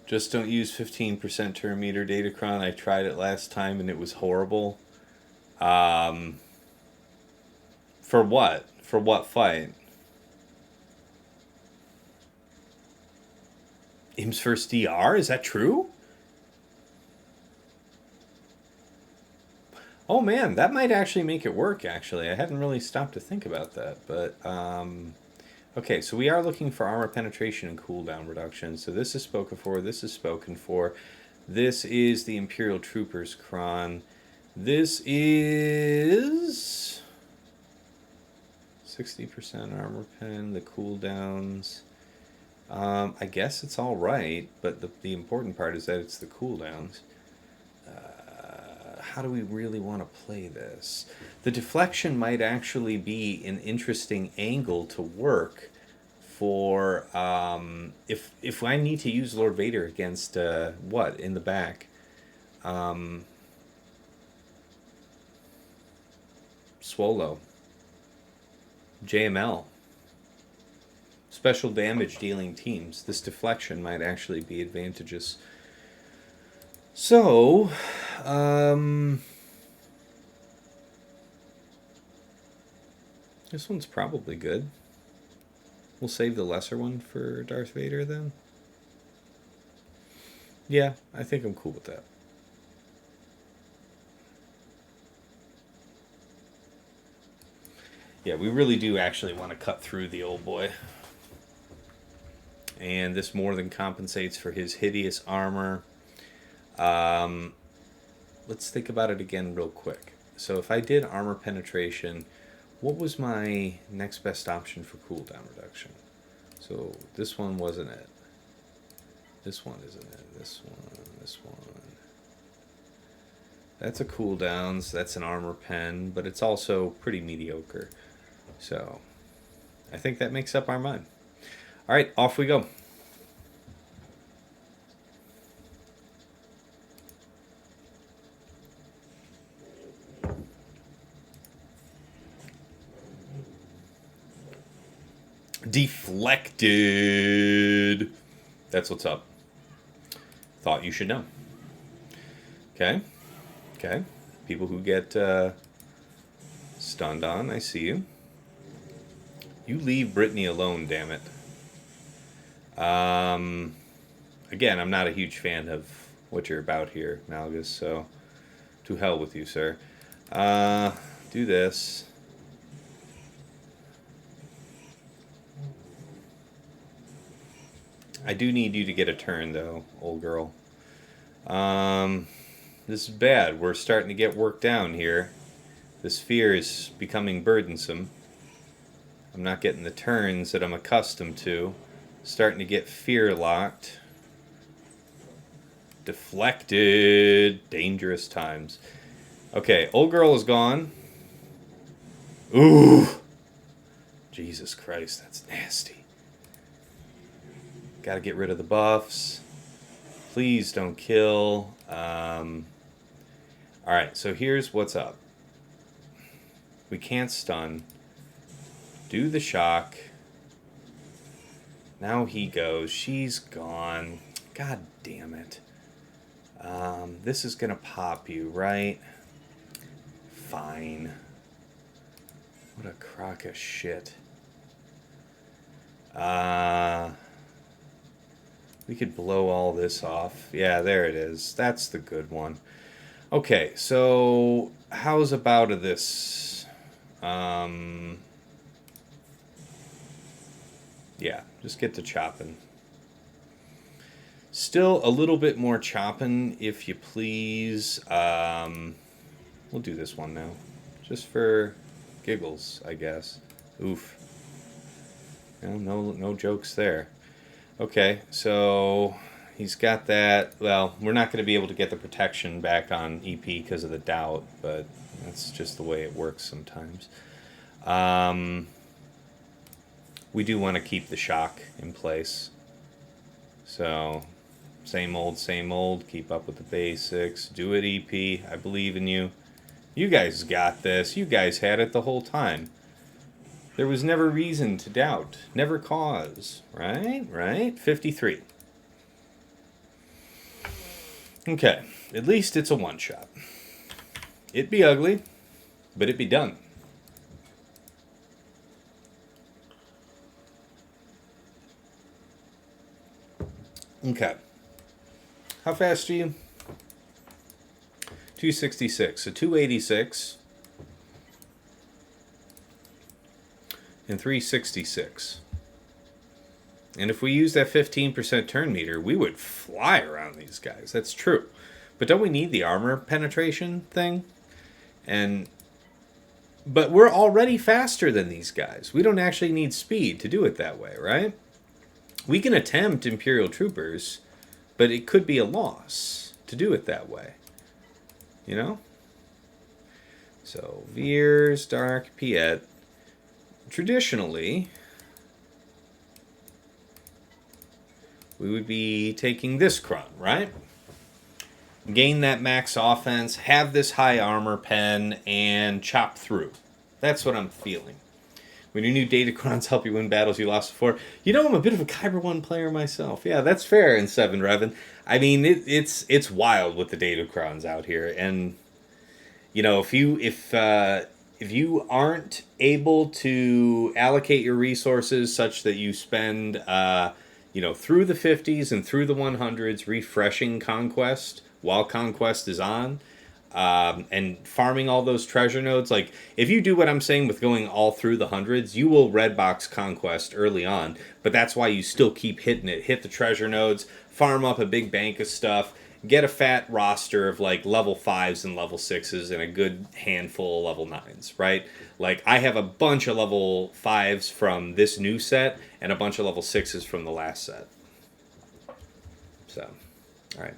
Just don't use 15% turn meter Datacron. I tried it last time and it was horrible. For what? For what fight? Imps first DR? Is that true? Oh man, that might actually make it work, actually. I hadn't really stopped to think about that. But, okay, so we are looking for armor penetration and cooldown reduction. So this is spoken for, this is spoken for. This is the Imperial Troopers Cron. This is 60% armor pen, the cooldowns. I guess it's all right, but the important part is that it's the cooldowns. How do we really want to play this? The deflection might actually be an interesting angle to work for if I need to use Lord Vader against what in the back. Swolo. JML. Special damage dealing teams. This deflection might actually be advantageous. So, this one's probably good. We'll save the lesser one for Darth Vader then. Yeah, I think I'm cool with that. Yeah, we really do actually want to cut through the old boy. And this more than compensates for his hideous armor. Let's think about it again real quick. So if I did armor penetration, what was my next best option for cooldown reduction? So this one wasn't it. This one isn't it. This one. That's a cooldowns. That's an armor pen, but it's also pretty mediocre. So I think that makes up our mind. All right, off we go. Deflected. That's what's up. Thought you should know. Okay. Okay. People who get stunned on, I see you. You leave Brittany alone, damn it. Again, I'm not a huge fan of what you're about here, Malgus, so to hell with you, sir. Do this. I do need you to get a turn, though, old girl. This is bad. We're starting to get worked down here. This fear is becoming burdensome. I'm not getting the turns that I'm accustomed to. Starting to get fear locked. Deflected. Dangerous times. Okay, old girl is gone. Ooh. Jesus Christ, that's nasty. Gotta get rid of the buffs. Please don't kill. Alright, so here's what's up. We can't stun. Do the shock. Now he goes. She's gone. God damn it. This is gonna pop you, right? Fine. What a crock of shit. We could blow all this off. Yeah, there it is. That's the good one. Okay, so how's about this? Yeah, just get to chopping. Still a little bit more chopping, if you please. We'll do this one now. Just for giggles, I guess. Oof. No jokes there. Okay, so he's got that. Well, we're not going to be able to get the protection back on EP because of the doubt, but that's just the way it works sometimes. We do want to keep the shock in place. So, same old. Keep up with the basics. Do it, EP. I believe in you. You guys got this. You guys had it the whole time. There was never reason to doubt. Never cause. Right? 53. Okay. At least it's a one-shot. It'd be ugly, but it'd be done. Okay. How fast are you? 266. So 286. And 366. And if we use that 15% turn meter, we would fly around these guys. That's true. But don't we need the armor penetration thing? But we're already faster than these guys. We don't actually need speed to do it that way, right? We can attempt Imperial Troopers, but it could be a loss to do it that way. You know? So, Veers, Dark, Piett. Traditionally, we would be taking this Krun, right? Gain that max offense, have this high armor pen, and chop through. That's what I'm feeling. When your new data Krons help you win battles you lost before. You know, I'm a bit of a Kyber 1 player myself. Yeah, that's fair in 7 Revan. I mean, it's wild with the data Krons out here. And, you know, if you aren't able to allocate your resources such that you spend, through the 50s and through the 100s refreshing Conquest while Conquest is on, and farming all those treasure nodes, like, if you do what I'm saying with going all through the hundreds, you will red box Conquest early on, but that's why you still keep hitting it. Hit the treasure nodes, farm up a big bank of stuff, get a fat roster of like level 5s and level 6s and a good handful of level 9s, right? Like I have a bunch of level 5s from this new set and a bunch of level 6s from the last set. So, all right.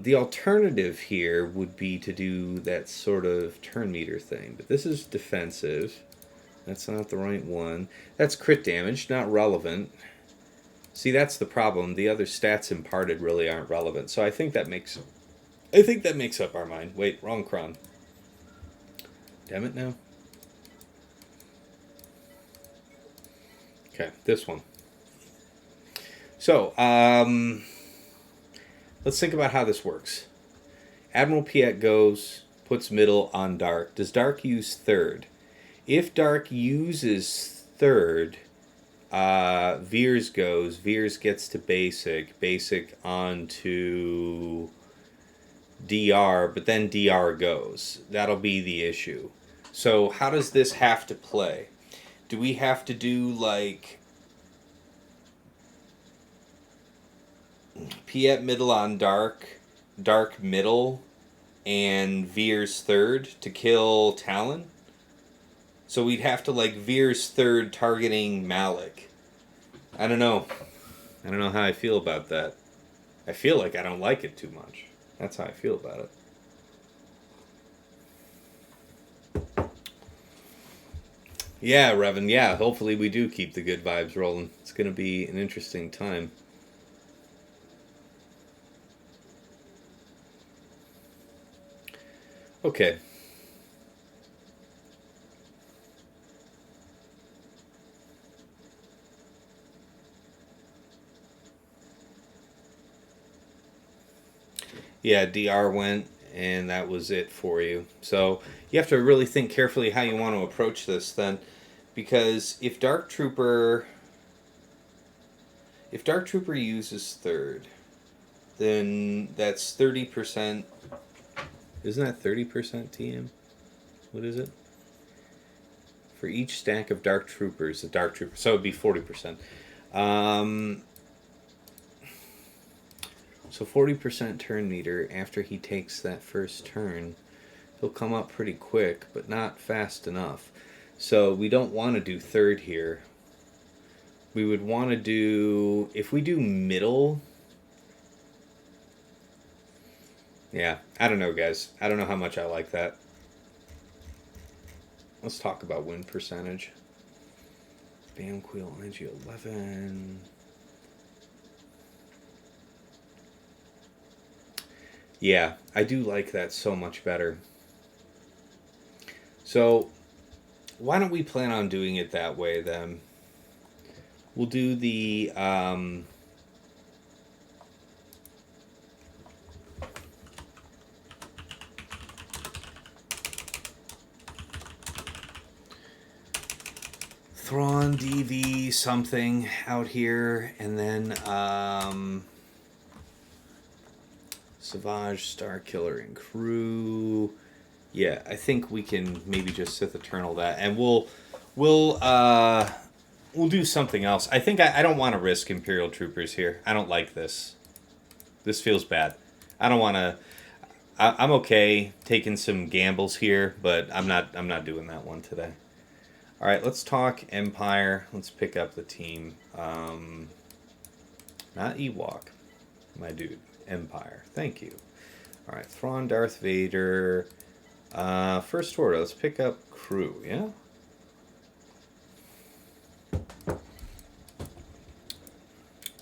The alternative here would be to do that sort of turn meter thing, but this is defensive. That's not the right one. That's crit damage, not relevant. See, that's the problem. The other stats imparted really aren't relevant. So I think that makes up our mind. Wait, wrong cron. Damn it now. Okay, this one. So, let's think about how this works. Admiral Piett goes, puts middle on Dark. Does Dark use third? If Dark uses third, Veers goes. Veers gets to basic. Basic onto DR, but then DR goes. That'll be the issue. So how does this have to play? Do we have to do like Piett middle on Dark, Dark middle, and Veers third to kill Talon? So we'd have to like Veers third targeting Malak. I don't know. I don't know how I feel about that. I feel like I don't like it too much. That's how I feel about it. Yeah, Revan, yeah. Hopefully we do keep the good vibes rolling. It's going to be an interesting time. Okay. Yeah, DR went, and that was it for you. So you have to really think carefully how you want to approach this then, because if Dark Trooper uses third, then that's 30%. Isn't that 30% TM? What is it? For each stack of Dark Troopers, a Dark Trooper, so it would be 40%. So 40% turn meter after he takes that first turn. He'll come up pretty quick, but not fast enough. So we don't want to do third here. We would want to do... If we do middle... Yeah, I don't know, guys. I don't know how much I like that. Let's talk about win percentage. Bam, Kuiil, IG11... Yeah, I do like that so much better. So, why don't we plan on doing it that way then? We'll do the... Thrawn, DV, something out here, and then... Savage, Starkiller, and Crew. Yeah, I think we can maybe just Sith Eternal that, and we'll do something else. I think I don't want to risk Imperial Troopers here. I don't like this. This feels bad. I don't want to. I'm okay taking some gambles here, but I'm not doing that one today. All right, let's talk Empire. Let's pick up the team. Not Ewok, my dude. Empire. Thank you. All right, Thrawn, Darth Vader. First order. Let's pick up Crew. Yeah.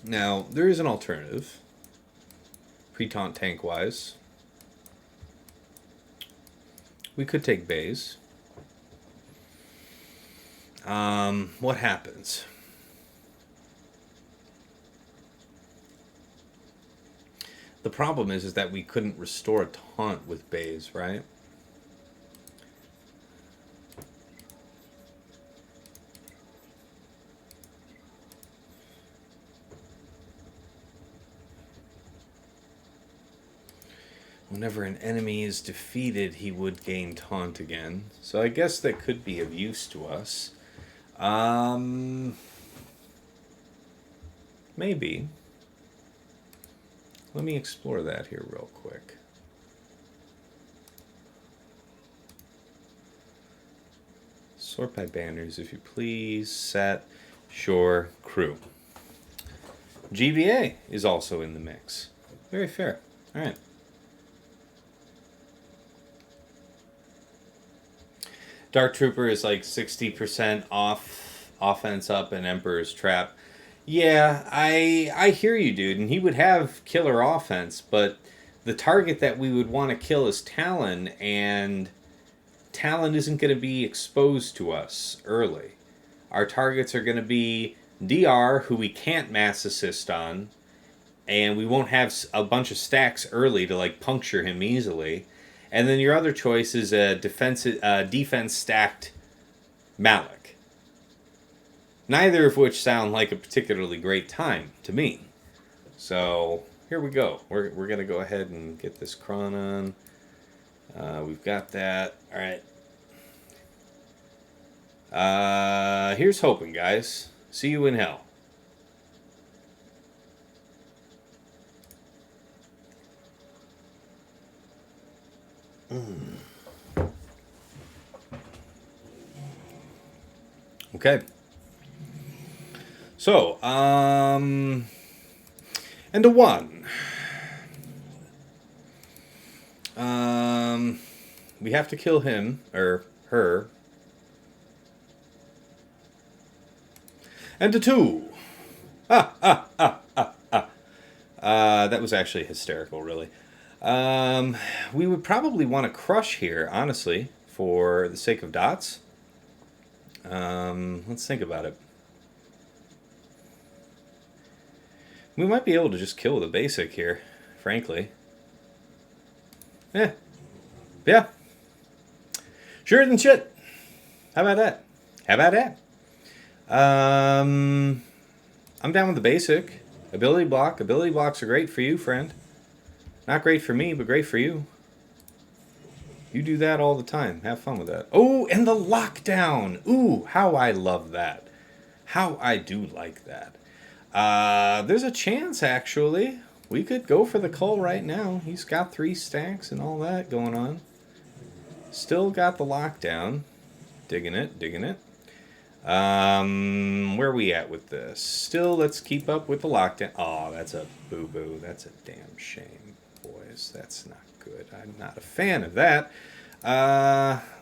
Now there is an alternative. Pre-taunt tank wise, we could take Baze. What happens? The problem is that we couldn't restore a taunt with Baze, right? Whenever an enemy is defeated, he would gain taunt again. So I guess that could be of use to us. Maybe. Let me explore that here real quick. Sort by banners, if you please. Set, shore, crew. GBA is also in the mix. Very fair. All right. Dark Trooper is like 60% off offense up and Emperor's Trap. Yeah, I hear you, dude. And he would have killer offense, but the target that we would want to kill is Talon, and Talon isn't going to be exposed to us early. Our targets are going to be DR, who we can't mass assist on, and we won't have a bunch of stacks early to like puncture him easily. And then your other choice is a defense stacked Malak. Neither of which sound like a particularly great time to me. So here we go. We're going to go ahead and get this cron on. We've got that. All right. Here's hoping, guys. See you in hell. Okay. So, and a 1. We have to kill him, or her. And a 2. That was actually hysterical, really. We would probably want to crush here, honestly, for the sake of dots. Let's think about it. We might be able to just kill with a basic here, frankly. Yeah. Sure than shit. How about that? I'm down with the basic. Ability block. Ability blocks are great for you, friend. Not great for me, but great for you. You do that all the time. Have fun with that. Oh, and the lockdown. Ooh, how I love that. How I do like that. There's a chance, actually. We could go for the cull right now. He's got 3 stacks and all that going on. Still got the lockdown. Digging it. Where are we at with this? Still, let's keep up with the lockdown. Oh, that's a boo-boo. That's a damn shame, boys. That's not good. I'm not a fan of that.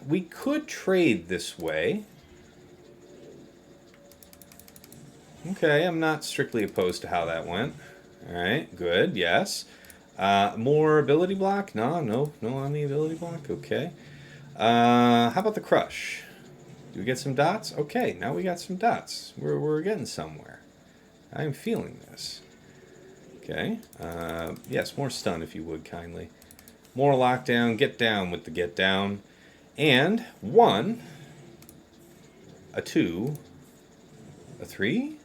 We could trade this way. Okay, I'm not strictly opposed to how that went. Alright, good, yes. More ability block? No on the ability block? Okay. How about the crush? Do we get some dots? Okay, now we got some dots. We're getting somewhere. I'm feeling this. Okay. Yes, more stun if you would, kindly. More lockdown. Get down with the get down. And 1, a 2, a 3?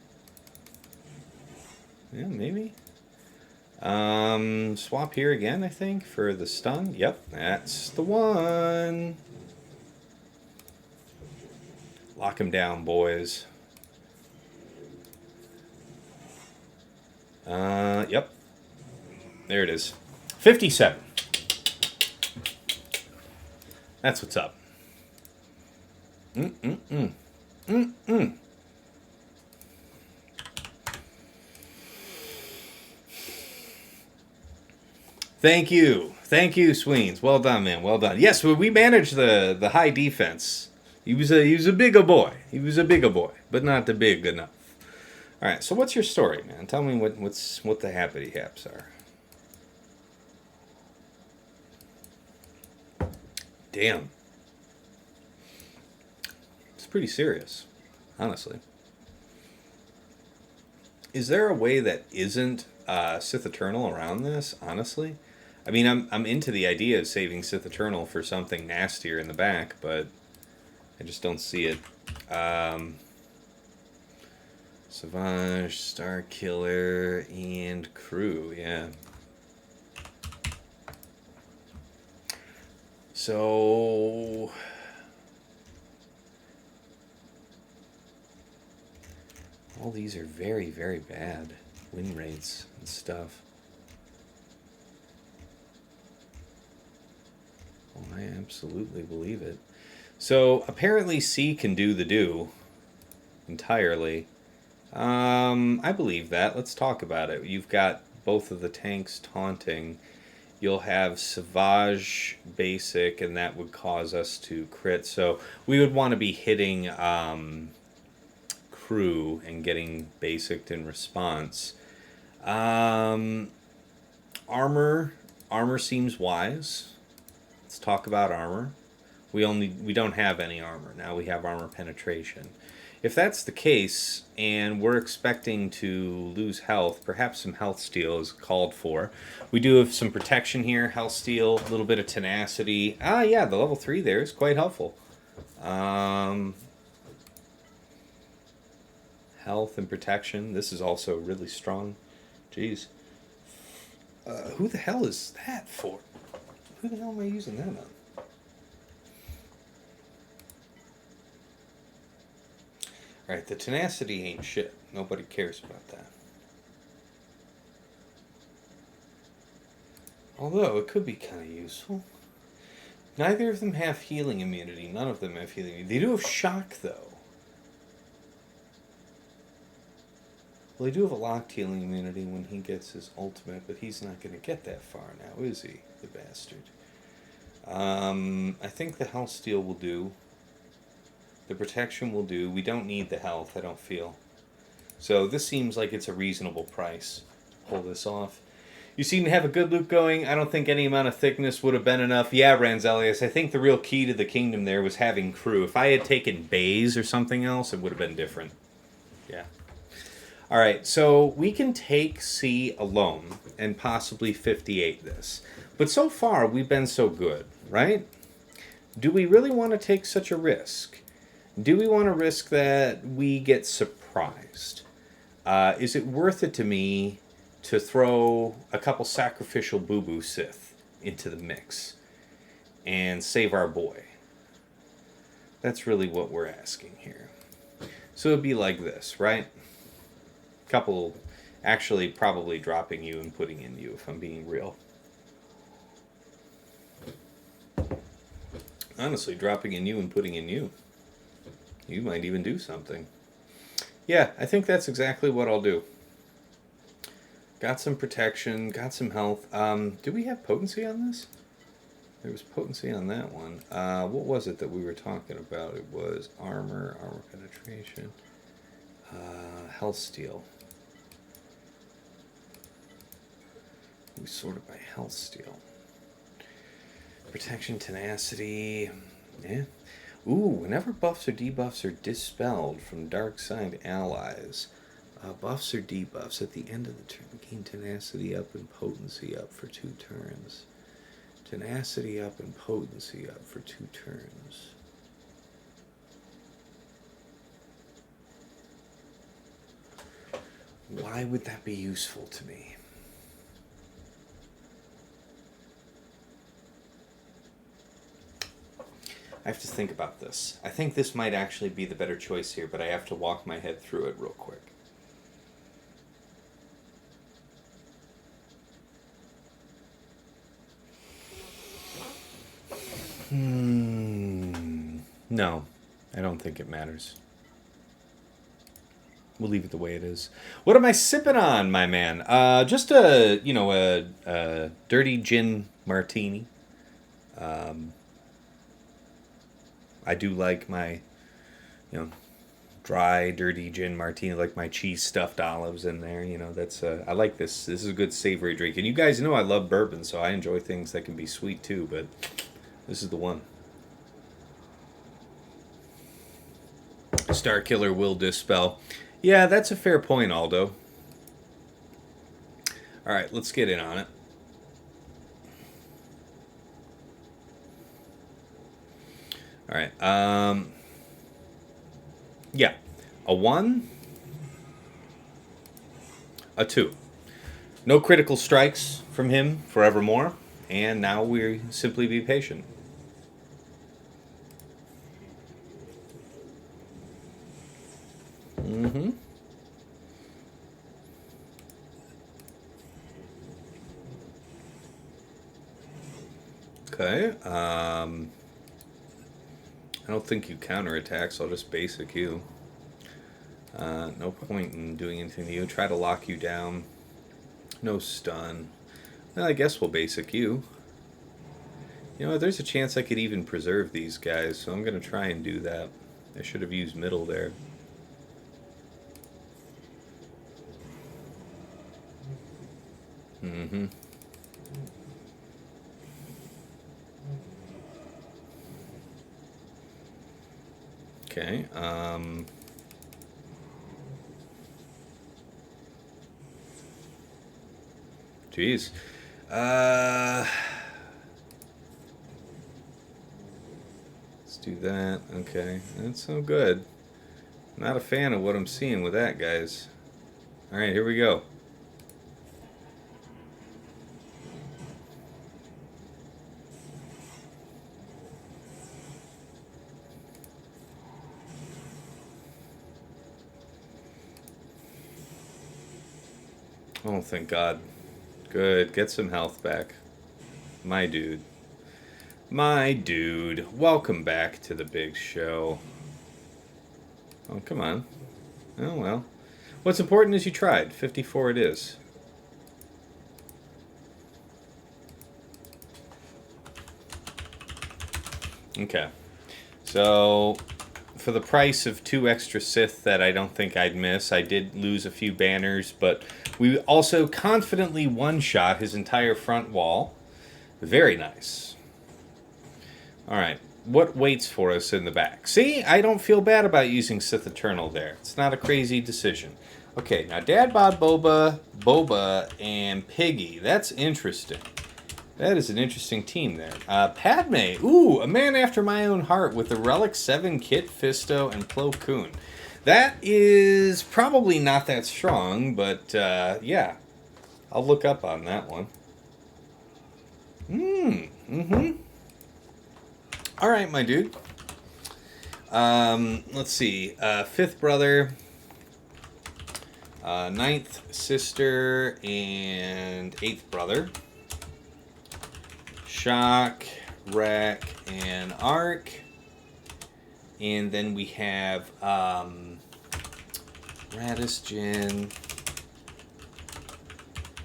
Yeah, maybe. Swap here again, I think, for the stun. Yep, that's the one. Lock him down, boys. Yep. There it is. 57. That's what's up. Thank you, Sweens. Well done, man. Well done. Yes, we managed the high defense. He was a bigger boy. But not the big enough. All right. So what's your story, man? Tell me what the happity haps are. Damn. It's pretty serious, honestly. Is there a way that isn't Sith Eternal around this, honestly? I mean, I'm into the idea of saving Sith Eternal for something nastier in the back, but I just don't see it. Savage, Star Killer, and Crew, yeah. So... all these are very, very bad win rates and stuff. I absolutely believe it. So apparently C can do the do entirely. I believe that. Let's talk about it. You've got both of the tanks taunting. You'll have Savage basic, and that would cause us to crit. So we would want to be hitting crew and getting basic in response. Armor seems wise. Let's talk about armor. We don't have any armor now. We have armor penetration. If that's the case, and we're expecting to lose health, perhaps some health steal is called for. We do have some protection here, health steal, a little bit of tenacity. Yeah, the level 3 there is quite helpful. Health and protection. This is also really strong. Jeez. Who the hell is that for? Who the hell am I using that on? Alright, the tenacity ain't shit. Nobody cares about that. Although, it could be kind of useful. Neither of them have healing immunity. None of them have healing immunity. They do have shock, though. Well, they do have a locked healing immunity when he gets his ultimate, but he's not going to get that far now, is he? The bastard. I think the health steal will do. The protection will do. We don't need the health, I don't feel. So this seems like it's a reasonable price to pull this off. You seem to have a good loop going. I don't think any amount of thickness would have been enough. Yeah, Ranzelius, I think the real key to the kingdom there was having crew. If I had taken bays or something else, it would have been different. Yeah. Alright, so we can take C alone and possibly 58 this. But so far, we've been so good, right? Do we really want to take such a risk? Do we want to risk that we get surprised? Is it worth it to me to throw a couple sacrificial boo-boo Sith into the mix and save our boy? That's really what we're asking here. So it'd be like this, right? Couple, actually probably dropping you and putting in you, if I'm being real. Honestly, dropping in you and putting in you. You might even do something. Yeah, I think that's exactly what I'll do. Got some protection, got some health. Do we have potency on this? There was potency on that one. What was it that we were talking about? It was armor penetration, health steal. We sorted by health steal. Protection, tenacity. Yeah. Ooh, whenever buffs or debuffs are dispelled from dark side allies, buffs or debuffs at the end of the turn gain tenacity up and potency up for 2 turns. Tenacity up and potency up for 2 turns. Why would that be useful to me? I have to think about this. I think this might actually be the better choice here, but I have to walk my head through it real quick. No, I don't think it matters. We'll leave it the way it is. What am I sipping on, my man? Just a dirty gin martini. I do like my, dry, dirty gin martini, like my cheese stuffed olives in there. That's I like this. This is a good savory drink. And you guys know I love bourbon, so I enjoy things that can be sweet too, but this is the one. Star Killer will dispel. Yeah, that's a fair point, Aldo. All right, let's get in on it. All right. Yeah. A 1. A 2. No critical strikes from him forevermore. And now we simply be patient. Mm-hmm. Okay. I don't think you counterattack, so I'll just basic you. No point in doing anything to you. Try to lock you down. No stun. Well, I guess we'll basic you. You know what, there's a chance I could even preserve these guys, so I'm going to try and do that. I should have used middle there. Mm-hmm. Okay, Jeez. Let's do that. Okay, that's no good. Not a fan of what I'm seeing with that, guys. Alright, here we go. Oh, thank God. Good. Get some health back. My dude. My dude. Welcome back to the big show. Oh, come on. Oh, well. What's important is you tried. 54 it is. Okay. So, for the price of 2 extra Sith that I don't think I'd miss, I did lose a few banners, but we also confidently one-shot his entire front wall. Very nice. Alright, what waits for us in the back? See, I don't feel bad about using Sith Eternal there. It's not a crazy decision. Okay, now Dad Bod Boba, and Piggy. That's interesting. That is an interesting team there. Padme. Ooh, a man after my own heart with the Relic 7 Kit, Fisto, and Plo Koon. That is probably not that strong, but yeah. I'll look up on that one. Alright, my dude. Let's see. 5th brother, 9th sister, and 8th brother. Shock, Wreck, and Arc. And then we have Radis Jin,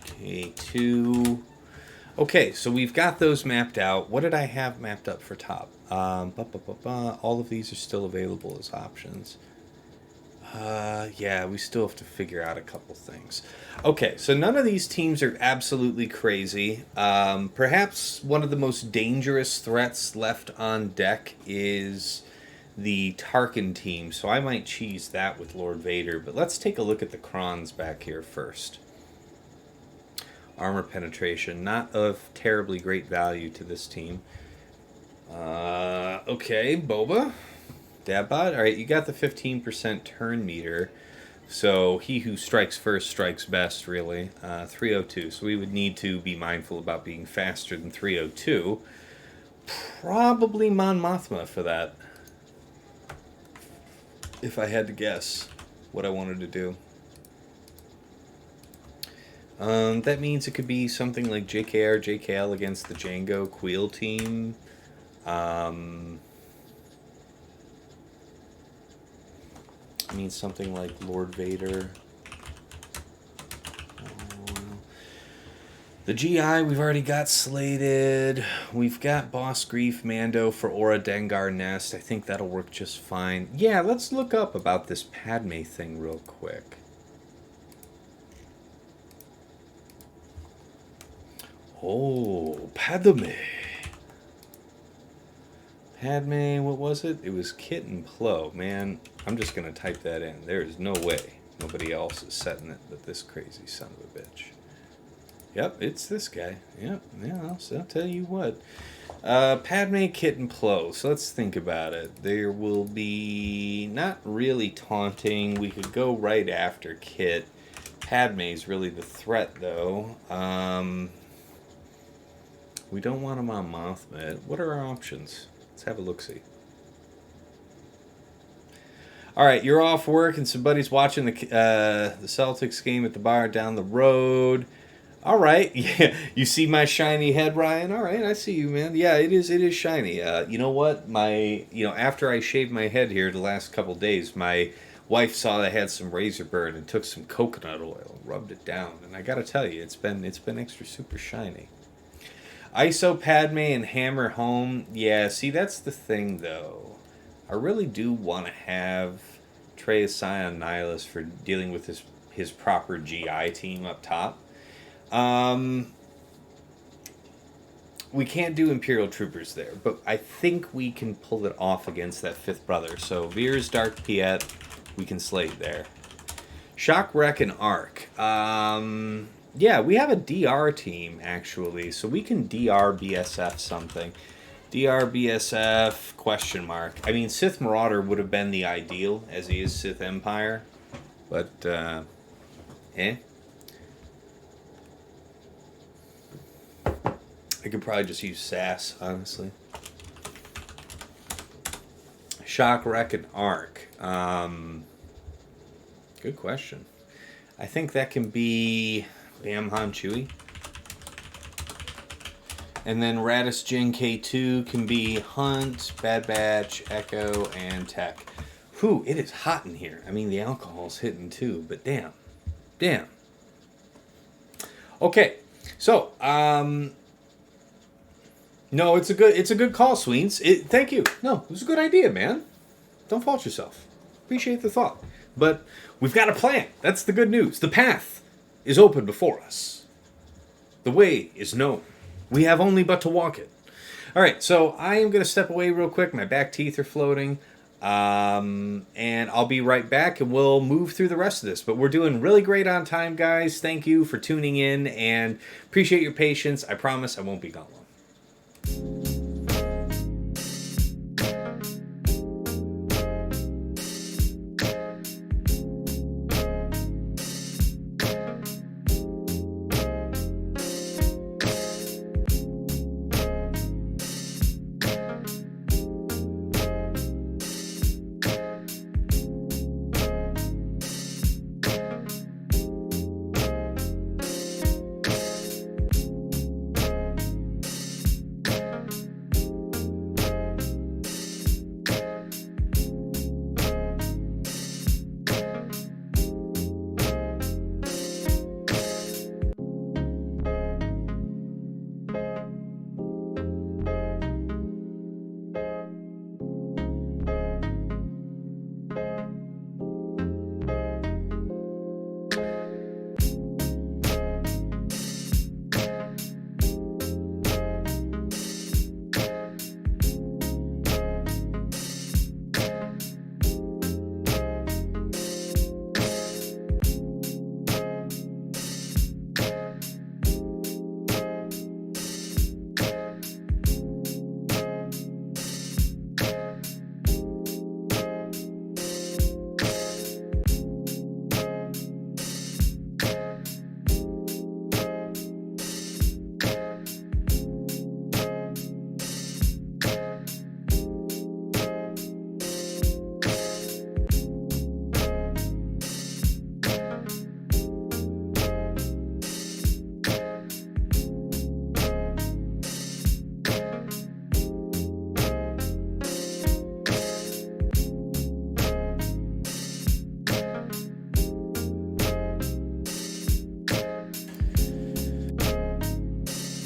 K2. Okay, so we've got those mapped out. What did I have mapped up for top? All of these are still available as options. Yeah, we still have to figure out a couple things. Okay, so none of these teams are absolutely crazy. Perhaps one of the most dangerous threats left on deck is the Tarkin team, so I might cheese that with Lord Vader. But let's take a look at the Krons back here first. Armor penetration, not of terribly great value to this team. Okay, Boba. Dabbot, alright, you got the 15% turn meter. So he who strikes first strikes best, really. 302, so we would need to be mindful about being faster than 302. Probably Mon Mothma for that. If I had to guess what I wanted to do. That means it could be something like JKR, JKL against the Jango Kuiil team. It means something like Lord Vader. The GI we've already got slated. We've got Bossk, Greef, Mando for Aurra, Dengar, Nest. I think that'll work just fine. Yeah, let's look up about this Padme thing real quick. Oh, Padme. Padme, what was it? It was Kit and Plo. Man, I'm just going to type that in. There is no way nobody else is setting it but this crazy son of a bitch. Yep, it's this guy. Yep, yeah, I'll tell you what. Padme, Kit, and Plo. So let's think about it. There will be not really taunting. We could go right after Kit. Padme's really the threat, though. We don't want him on Mothma. What are our options? Let's have a look-see. All right, you're off work and somebody's watching the Celtics game at the bar down the road. All right. Yeah. You see my shiny head, Ryan? All right. I see you, man. Yeah, it is. It is shiny. You know what? After I shaved my head here the last couple days, my wife saw that I had some razor burn and took some coconut oil, rubbed it down, and I got to tell you, it's been extra super shiny. ISO Padme and Hammer home. Yeah. See, that's the thing, though. I really do want to have Traya, Sion, Nihilus for dealing with his proper GI team up top. Um, we can't do Imperial Troopers there, but I think we can pull it off against that fifth brother. So Veers, Dark Piett, we can slate there. Shock, Wreck, and Arc. Yeah, we have a DR team, actually, so we can DR BSF something. DR BSF, question mark. I mean, Sith Marauder would have been the ideal, as he is Sith Empire, but, eh? I could probably just use SAS, honestly. Shock, Wreck, and Arc. Good question. I think that can be Bam Han Chewie. And then Radis Jin K2 can be Hunt, Bad Batch, Echo, and Tech. Whew, it is hot in here. I mean, the alcohol's hitting too, but damn. Damn. Okay, so, no, it's a good call, Sweens. Thank you. No, it was a good idea, man. Don't fault yourself. Appreciate the thought. But we've got a plan. That's the good news. The path is open before us. The way is known. We have only but to walk it. All right, so I am going to step away real quick. My back teeth are floating. And I'll be right back, and we'll move through the rest of this. But we're doing really great on time, guys. Thank you for tuning in, and appreciate your patience. I promise I won't be gone long.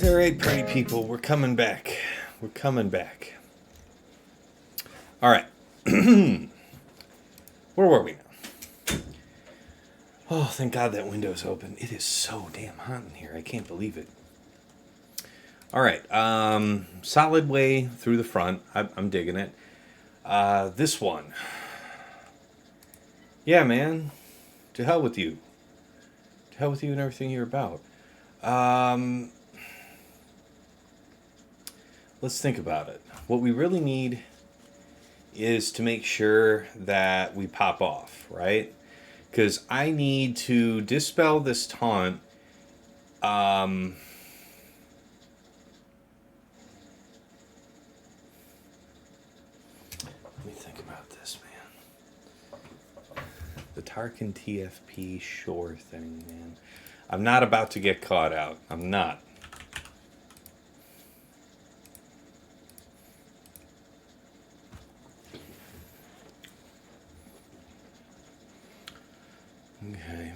All right, party people, we're coming back. We're coming back. All right. Where were we now? Oh, thank God that window's open. It is so damn hot in here. I can't believe it. All right. Solid way through the front. I'm digging it. This one. Yeah, man. To hell with you. To hell with you and everything you're about. Let's think about it. What we really need is to make sure that we pop off, right? Because I need to dispel this taunt. Let me think about this, man. The Tarkin TFP Shore thing, man. I'm not about to get caught out. I'm not. Okay.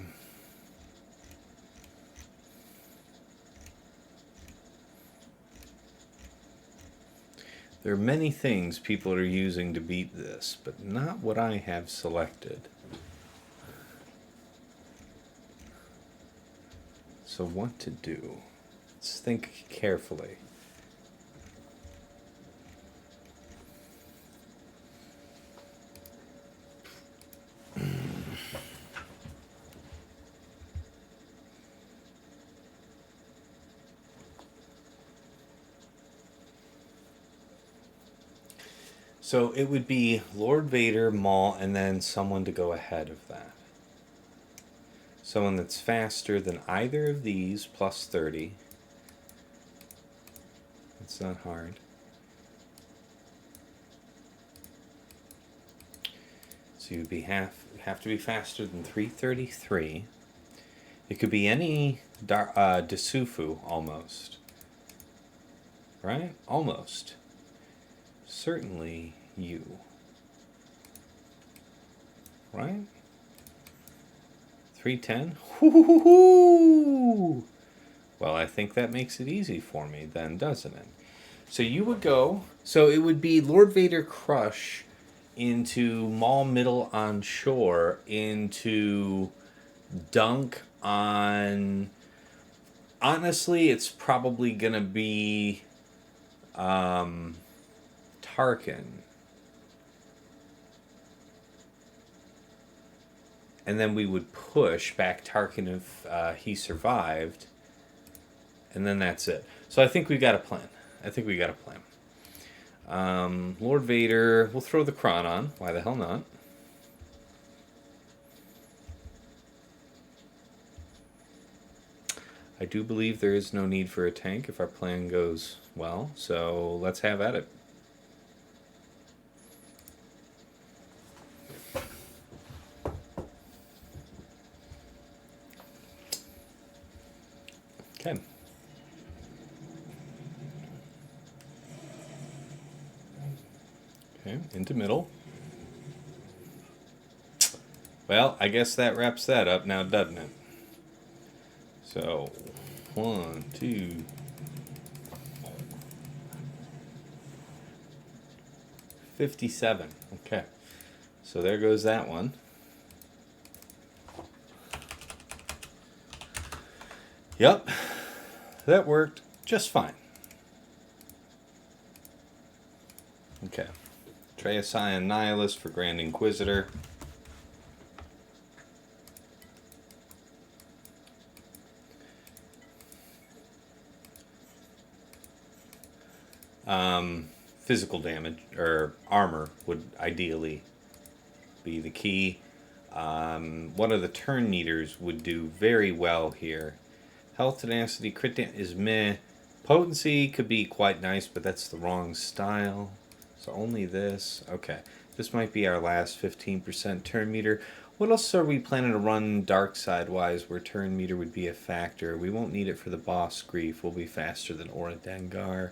There are many things people are using to beat this, but not what I have selected. So what to do? Let's think carefully. So it would be Lord Vader, Maul, and then someone to go ahead of that. Someone that's faster than either of these, plus 30. It's not hard. So you'd be have to be faster than 333. It could be any Desufu, almost. Right? Almost. Certainly you. Right? 310? Hoo-hoo-hoo-hoo! Well, I think that makes it easy for me then, doesn't it? So you would go... So it would be Lord Vader Crush into Maul Middle on Shore into Dunk on... Honestly, it's probably going to be Tarkin. And then we would push back Tarkin if he survived. And then that's it. So I think we got a plan. Lord Vader, we'll throw the Kron on. Why the hell not? I do believe there is no need for a tank if our plan goes well. So let's have at it. Okay. Okay, into middle. Well, I guess that wraps that up now, doesn't it? So, 1, 2... 57. Okay. So there goes that one. Yep. That worked just fine. Okay. Traya, Sion, Nihilus for Grand Inquisitor. Physical damage, or armor, would ideally be the key. One of the turn meters would do very well here. Health, tenacity, crit is meh. Potency could be quite nice, but that's the wrong style. So only this. Okay. This might be our last 15% turn meter. What else are we planning to run dark side-wise where turn meter would be a factor? We won't need it for the boss Greef. We'll be faster than Aurra Dengar.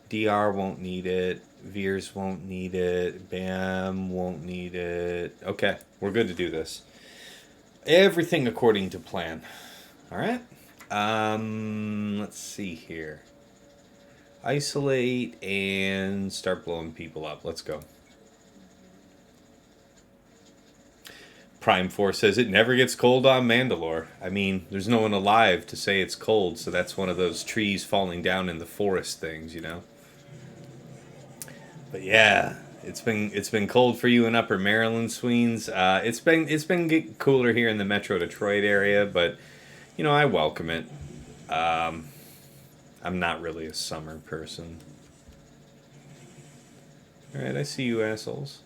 DR won't need it. Veers won't need it. Bam won't need it. Okay. We're good to do this. Everything according to plan. Alright. Let's see here. Isolate and start blowing people up. Let's go. Prime Force says it never gets cold on Mandalore. I mean, there's no one alive to say it's cold, so that's one of those trees falling down in the forest things, you know. But yeah, it's been cold for you in Upper Maryland, Sweens. It's been getting cooler here in the Metro Detroit area, but you know, I welcome it. I'm not really a summer person. Alright, I see you assholes.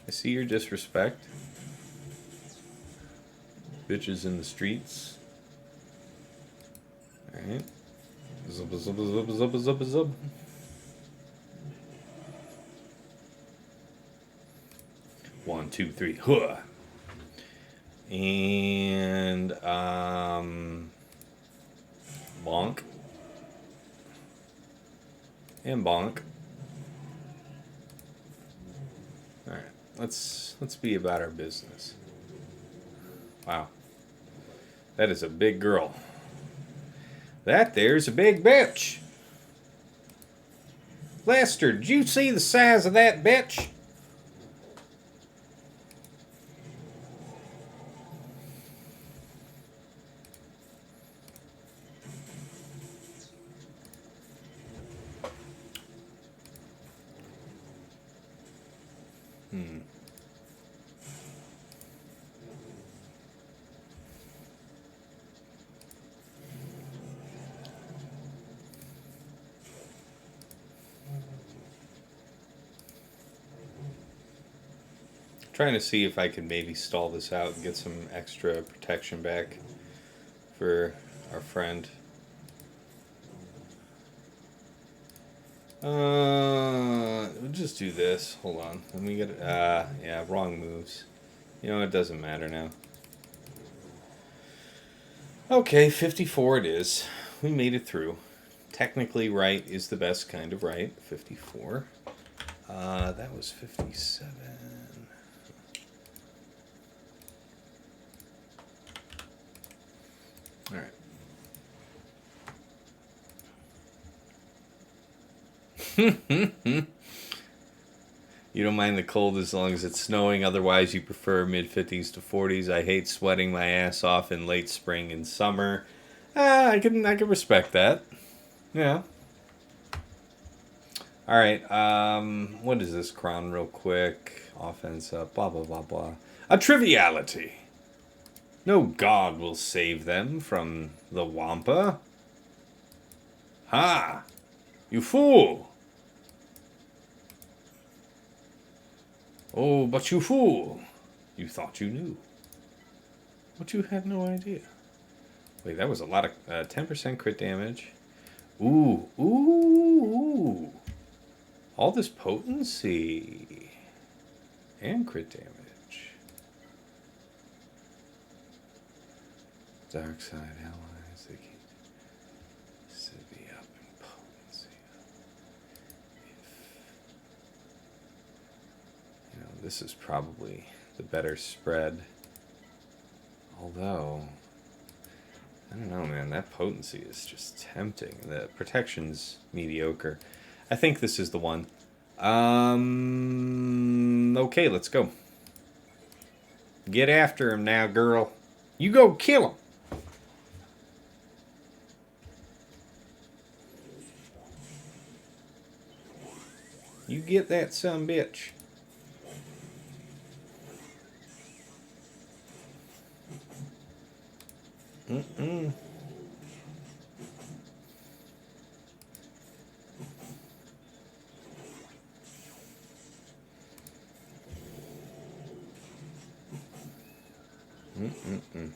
I see your disrespect. Bitches in the streets. Alright. Zub, zub, zub, zub, zub, zub. 1, 2, 3. Huh. And bonk. And bonk. Alright, let's be about our business. Wow. That is a big girl. That there's a big bitch. Lester, did you see the size of that bitch? Trying to see if I can maybe stall this out and get some extra protection back for our friend. We'll just do this. Hold on. Let me get yeah, wrong moves. You know, it doesn't matter now. Okay, 54 it is. We made it through. Technically right is the best kind of right. 54. That was 57. All right. You don't mind the cold as long as it's snowing. Otherwise, you prefer mid-50s to 40s. I hate sweating my ass off in late spring and summer. I can respect that. Yeah. All right. What is this crown, real quick? Offense up. Blah blah blah blah. A triviality. No god will save them from the Wampa. Ha! You fool! Oh, but you fool! You thought you knew. But you had no idea. Wait, that was a lot of 10% crit damage. Ooh, ooh, ooh. All this potency. And crit damage. Dark side allies, they keep Civi up in potency. You know, this is probably the better spread. Although, I don't know, man, that potency is just tempting. The protection's mediocre. I think this is the one. Okay, let's go. Get after him now, girl. You go kill him. You get that son bitch. Mm-mm. Mm-mm-mm.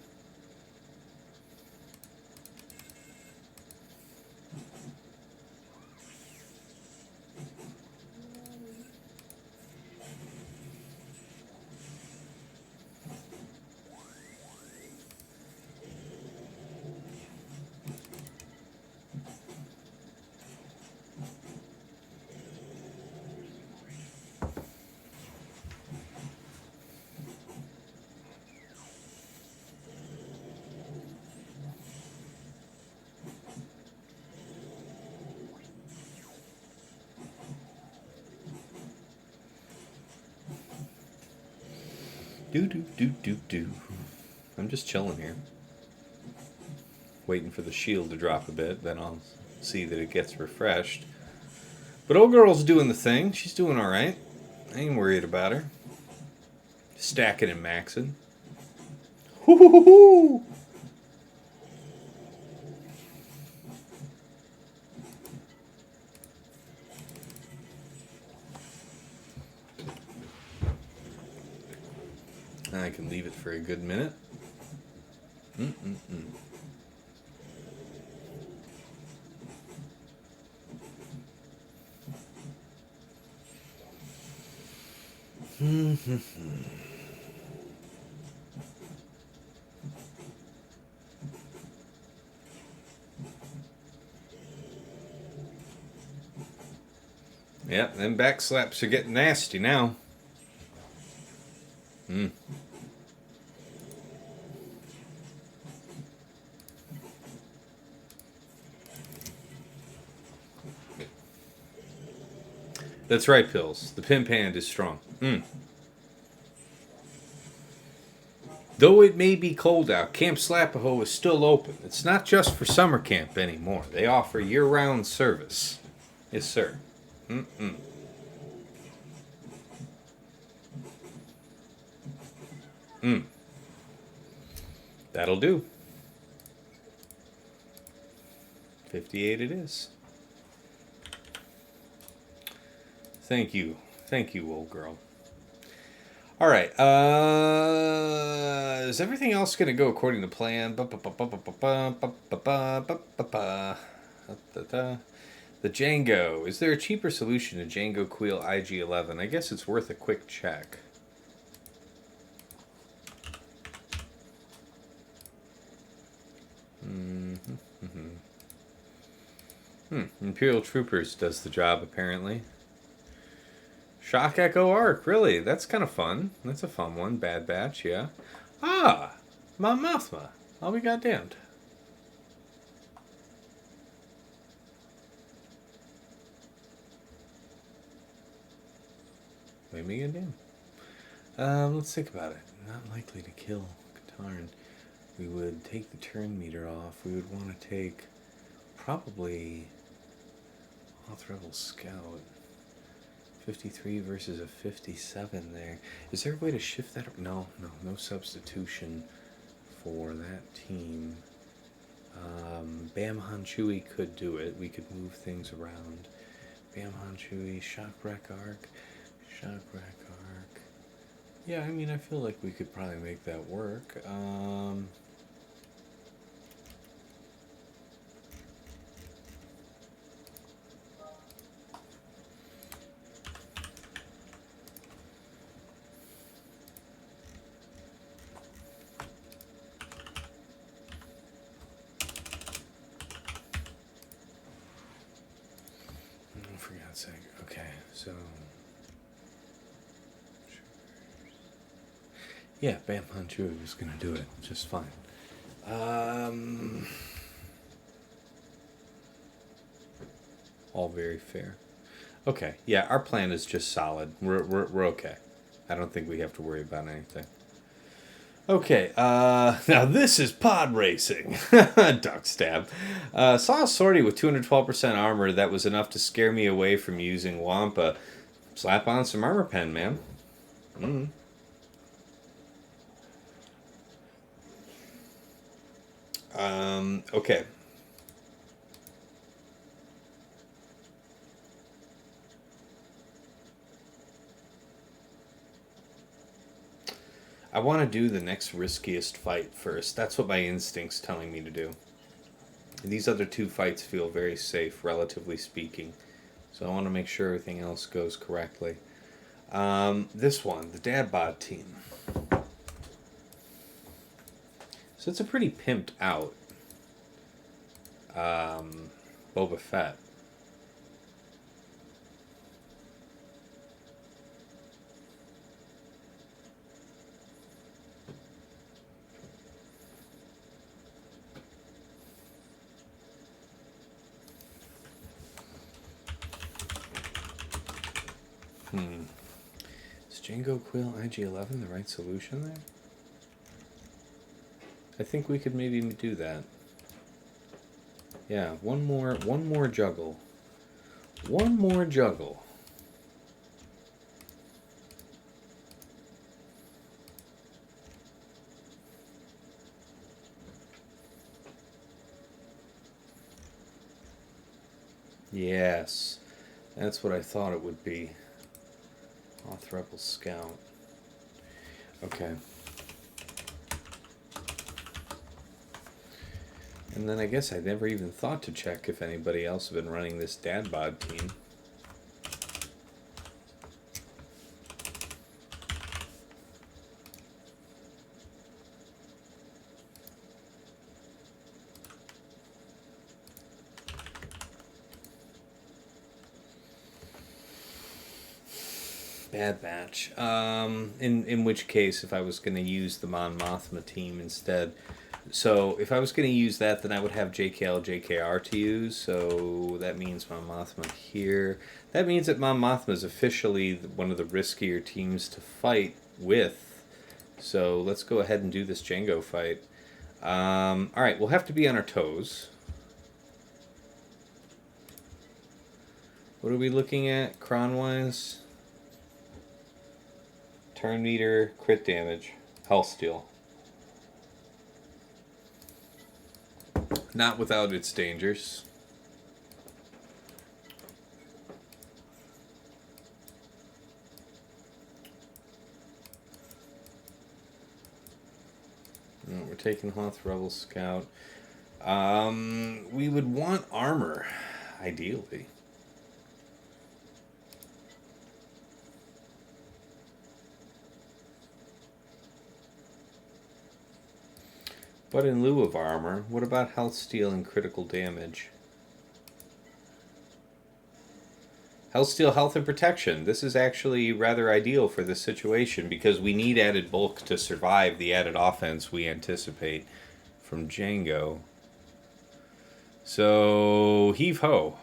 Do. I'm just chilling here. Waiting for the shield to drop a bit, then I'll see that it gets refreshed. But old girl's doing the thing. She's doing alright. I ain't worried about her. Stacking and maxing. Hoo-hoo-hoo-hoo! I can leave it for a good minute. Mm-mm-mm. Yep, them back slaps are getting nasty now. Hmm. That's right, Pills. The pimp hand is strong. Hmm. Though it may be cold out, Camp Slapaho is still open. It's not just for summer camp anymore. They offer year-round service. Yes, sir. Mm-mm. Mm. That'll do. 58 it is. Thank you. Thank you, old girl. All right. Is everything else going to go according to plan? The Jango. Is there a cheaper solution to Jango Kuiil IG-11? I guess it's worth a quick check. Imperial Troopers does the job, apparently. Shock Echo Arc, really? That's kind of fun. That's a fun one. Bad Batch, yeah. Ah! Mon Mothma. I'll be goddamned. Maybe goddamn. Let's think about it. Not likely to kill Katarn. We would take the turn meter off. We would want to take probably Hoth Rebel Scout. 53 versus a 57 there. Is there a way to shift that? No substitution for that team. Bam Han Chewie could do it. We could move things around. Bam Han Chewie, Shock Wreck Arc. Yeah, I mean, I feel like we could probably make that work. For God's sake. Okay, so... Yeah, Bam Han Chewie was going to do it just fine. All very fair. Okay, yeah, our plan is just solid. We're okay. I don't think we have to worry about anything. Okay, now this is pod racing. Duck stab. Saw a sortie with 212% armor that was enough to scare me away from using Wampa. Slap on some armor pen, man. Okay. I want to do the next riskiest fight first. That's what my instinct's telling me to do. And these other two fights feel very safe, relatively speaking. So I want to make sure everything else goes correctly. This one, the Dad Bod team. So it's a pretty pimped out Boba Fett. Is Jango Kuiil IG-11 the right solution there? I think we could maybe do that. Yeah, one more juggle. One more juggle. Yes, that's what I thought it would be. Hoth Rebel Scout. Okay. And then I guess I never even thought to check if anybody else had been running this Dad Bod team. bad match. In which case, if I was going to use the Mon Mothma team instead, so if I was going to use that, then I would have JKL, JKR to use. So that means Mon Mothma here. That means that Mon Mothma is officially one of the riskier teams to fight with. So let's go ahead and do this Jango fight. All right, we'll have to be on our toes. What are we looking at, cron-wise? Turn meter, crit damage, health steal. Not without its dangers. No, we're taking Hoth Rebel Scout. We would want armor, ideally. But in lieu of armor, what about health steal and critical damage? Health steal, health and protection. This is actually rather ideal for this situation because we need added bulk to survive the added offense we anticipate from Jango. So, heave ho.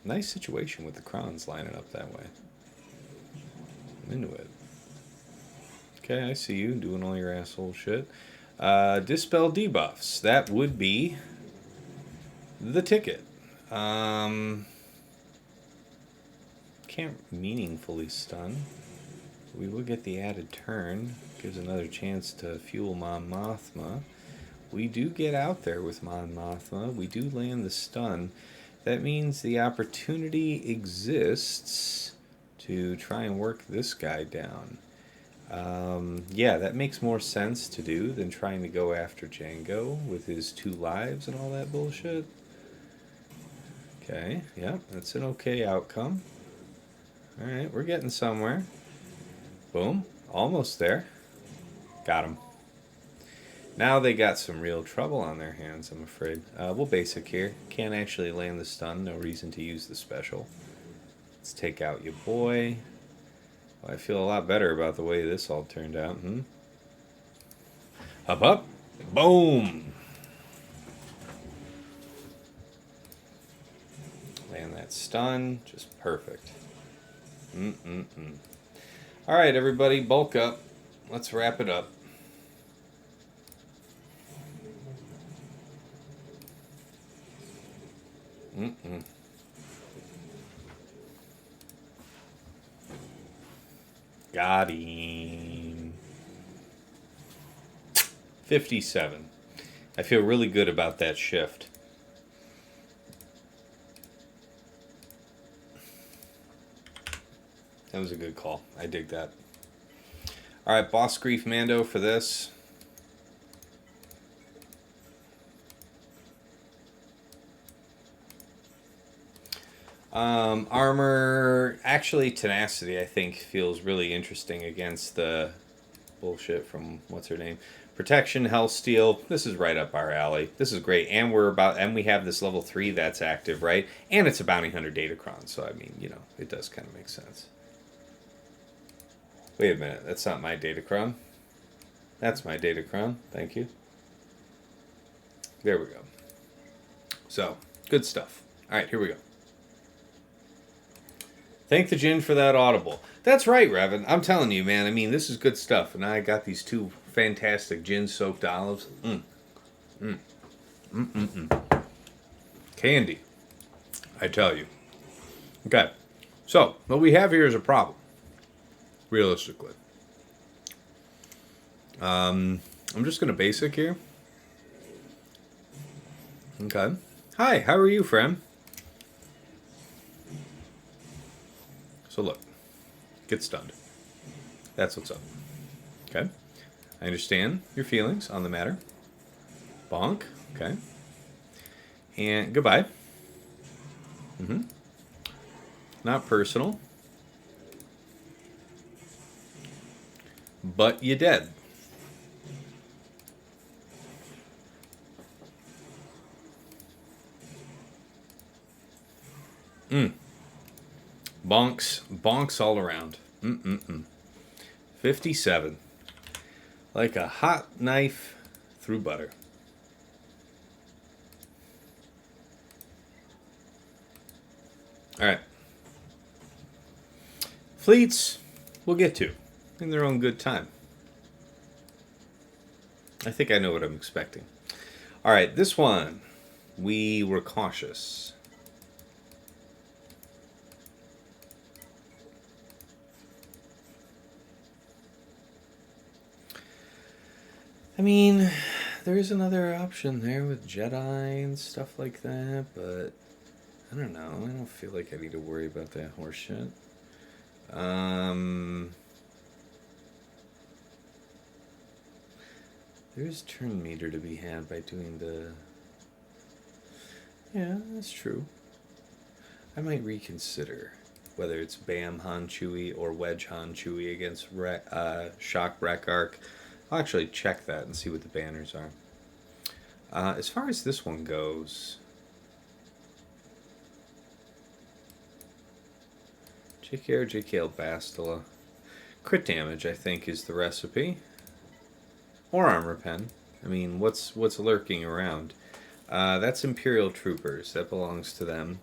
Nice situation with the crowns lining up that way. Into it. Okay, I see you doing all your asshole shit. Dispel debuffs. That would be the ticket. Can't meaningfully stun. We will get the added turn. Gives another chance to fuel Mon Mothma. We do get out there with Mon Mothma. We do land the stun. That means the opportunity exists to try and work this guy down. Yeah, that makes more sense to do than trying to go after Jango with his 2 lives and all that bullshit. Okay, yeah, that's an okay outcome. Alright, we're getting somewhere. Boom, almost there. Got him. Now they got some real trouble on their hands, I'm afraid. We'll basic here. Can't actually land the stun, no reason to use the special. Let's take out your boy. Well, I feel a lot better about the way this all turned out. Up, up. Boom. Land that stun. Just perfect. All right, everybody, bulk up. Let's wrap it up. Got him. 57. I feel really good about that shift. That was a good call. I dig that. All right, Bossk, Greef, Mando for this. Armor, actually tenacity I think feels really interesting against the bullshit from what's her name. Protection, health steal. This is right up our alley. This is great, and we have this level 3 that's active, right? And it's a bounty hunter datacron, so I mean, you know, it does kind of make sense. Wait a minute, that's not my datacron. That's my datacron. Thank you. There we go. So, good stuff. All right, here we go. Thank the Jinn for that audible. That's right, Revan. I'm telling you, man. I mean, this is good stuff. And I got these 2 fantastic gin-soaked olives. Candy. I tell you. Okay. So, what we have here is a problem. Realistically. I'm just going to basic here. Okay. Hi, how are you, friend? So look, get stunned. That's what's up. Okay? I understand your feelings on the matter. Bonk. Okay. And goodbye. Not personal. But you dead. Bonks all around. 57. Like a hot knife through butter. Alright. Fleets, we'll get to in their own good time. I think I know what I'm expecting. Alright, this one. We were cautious. I mean, there is another option there with Jedi and stuff like that, but I don't know. I don't feel like I need to worry about that horse shit. There's turn meter to be had by doing the... Yeah, that's true. I might reconsider whether it's Bam Han Chewie or Wedge Han Chewie against Shock Wreck Arc. I'll actually check that and see what the banners are. As far as this one goes... JKR, JKL, Bastila. Crit damage, I think, is the recipe. Or armor pen. I mean, what's lurking around? That's Imperial Troopers. That belongs to them.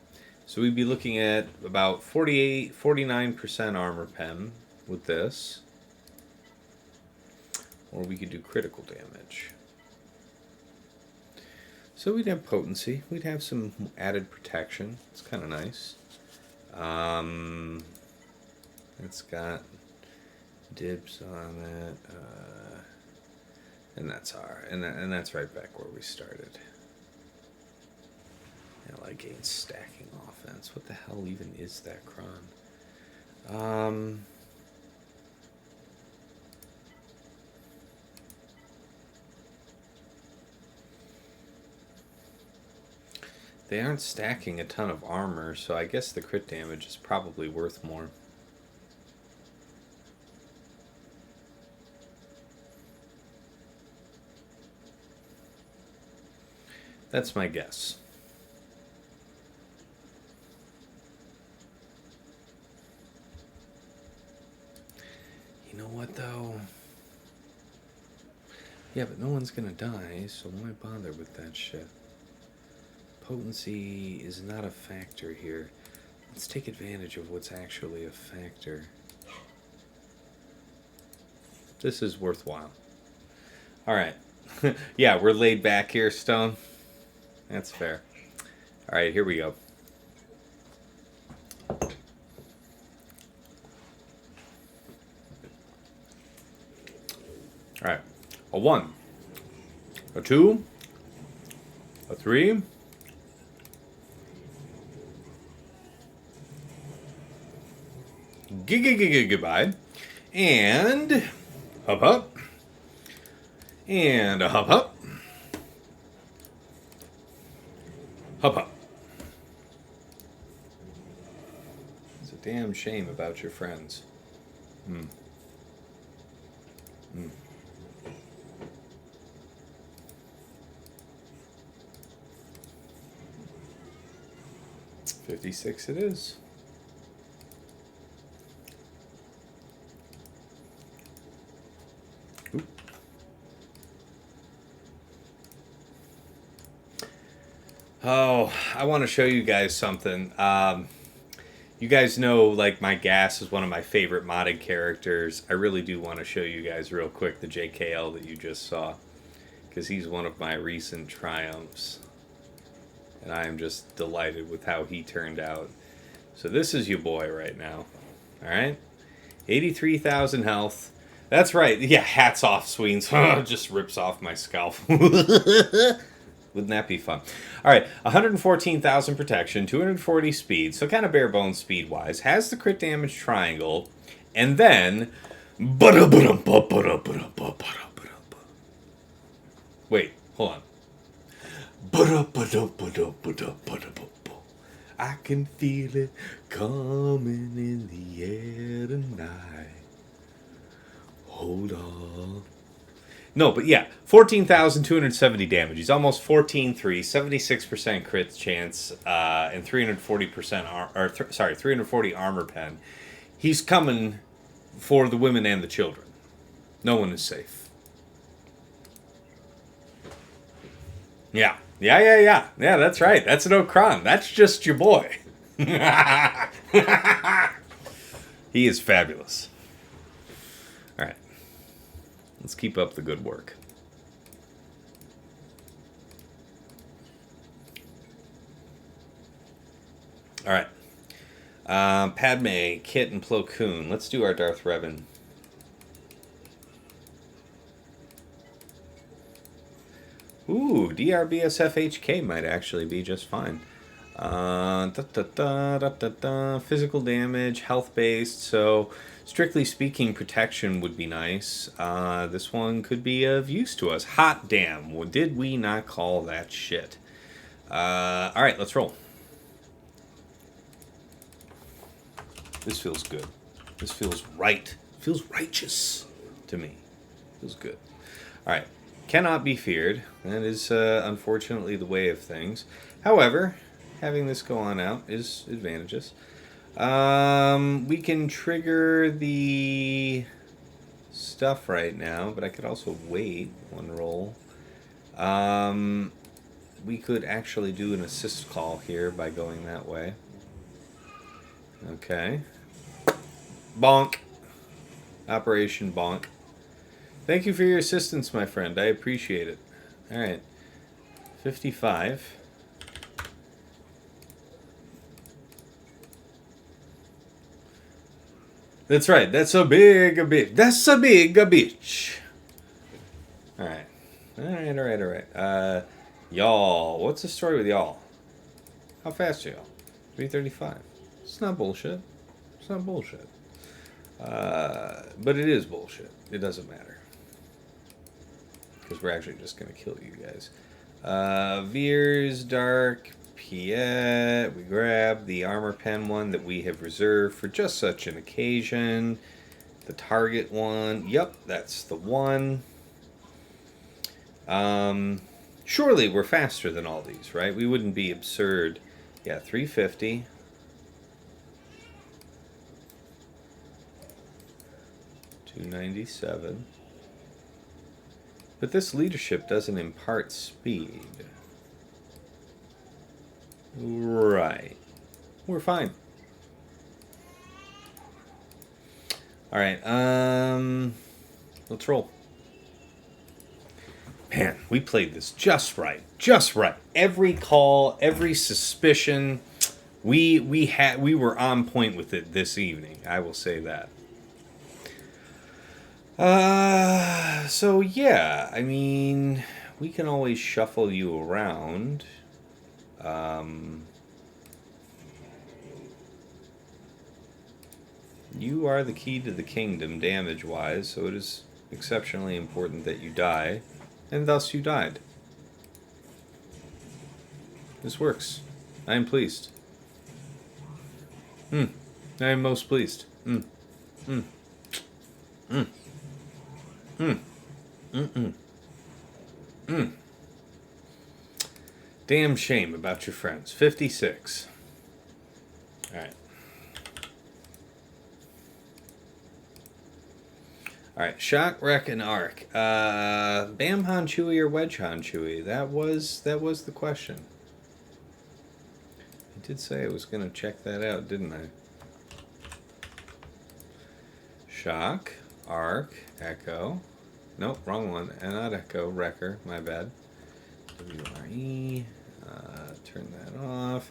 So we'd be looking at about 49% armor pen with this. Or we could do critical damage. So we'd have potency. We'd have some added protection. It's kind of nice. It's got dibs on it. And that's and that's right back where we started. I gain stacking offense. What the hell even is that cron? They aren't stacking a ton of armor, so I guess the crit damage is probably worth more. That's my guess. You know what, though? Yeah, but no one's gonna die, so why bother with that shit? Potency is not a factor here. Let's take advantage of what's actually a factor. This is worthwhile. Alright. Yeah, we're laid back here, Stone. That's fair. Alright, here we go. Alright. A 1. A 2. A 3. Goodbye. And hop up. And a hop up. Hop up. It's a damn shame about your friends. 56 it is. Oh, I want to show you guys something. You guys know, like, my gas is one of my favorite modded characters. I really do want to show you guys real quick the JKL that you just saw, because he's one of my recent triumphs. And I am just delighted with how he turned out. So this is your boy right now. Alright? 83,000 health. That's right. Yeah, hats off, Sweens. Just rips off my scalp. Wouldn't that be fun? Alright, 114,000 protection, 240 speed, so kind of bare bones speed-wise. Has the crit damage triangle, and then... Wait, hold on. I can feel it coming in the air tonight. Hold on. No, but yeah, 14,270 damage. He's almost 14-3, 76% crit chance, and 340 armor pen. He's coming for the women and the children. No one is safe. Yeah. Yeah, that's right. That's an Okran. That's just your boy. He is fabulous. All right. Let's keep up the good work. All right. Padme, Kit, and Plo Koon. Let's do our Darth Revan. Ooh, DRBSFHK might actually be just fine. Physical damage, health-based, so strictly speaking, protection would be nice. This one could be of use to us. Hot damn, well, did we not call that shit? Alright, let's roll. This feels good. This feels right. Feels righteous to me. Feels good. Alright. Cannot be feared. That is unfortunately the way of things. However, having this go on out is advantageous. We can trigger the stuff right now, but I could also wait one roll. We could actually do an assist call here by going that way. Okay. Bonk. Operation Bonk. Thank you for your assistance, my friend. I appreciate it. Alright. 55. That's right. That's a big a bitch. That's a big a bitch. Alright. Alright. Y'all. What's the story with y'all? How fast are y'all? 335. It's not bullshit. It's not bullshit. But it is bullshit. It doesn't matter. Because we're actually just going to kill you guys. Veers, Dark, Piett. We grab the armor pen one that we have reserved for just such an occasion. The target one. Yep, that's the one. Surely we're faster than all these, right? We wouldn't be absurd. Yeah, 350. 297. But this leadership doesn't impart speed. Right. We're fine. Alright, let's roll. Man, we played this just right. Just right. Every call, every suspicion, we were on point with it this evening. I will say that. So yeah, I mean, we can always shuffle you around. You are the key to the kingdom, damage-wise, so it is exceptionally important that you die, and thus you died. This works. I am pleased. I am most pleased. Damn shame about your friends. 56. Alright. Alright, Shock, Wreck, and Arc. Bam Han Chewie or Wedge Han Chewie? That was the question. I did say I was going to check that out, didn't I? Shock, Arc, Echo. Nope, wrong one. And not Echo, Wrecker, my bad. WRE. Turn that off.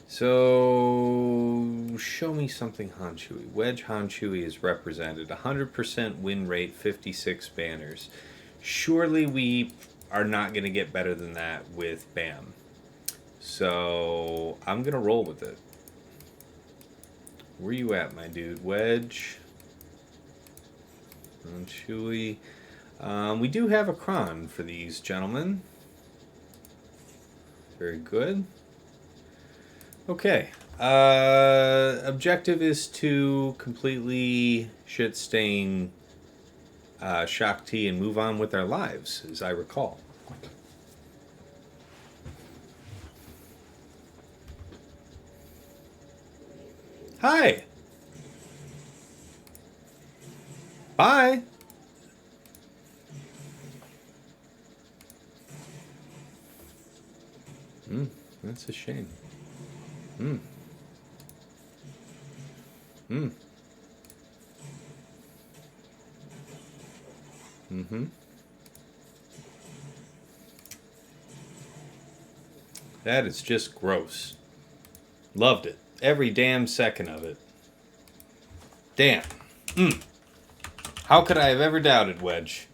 So, show me something Han Chewie. Wedge Han Chewie is represented. 100% win rate, 56 banners. Surely we are not going to get better than that with BAM. So, I'm going to roll with it. Where you at, my dude? Wedge. Han Chewie. We do have a cron for these gentlemen. Very good. Okay. Objective is to completely shit-stain Shock T and move on with our lives, as I recall. Hi. Bye. That's a shame. That is just gross. Loved it. Every damn second of it. Damn. How could I have ever doubted, Wedge?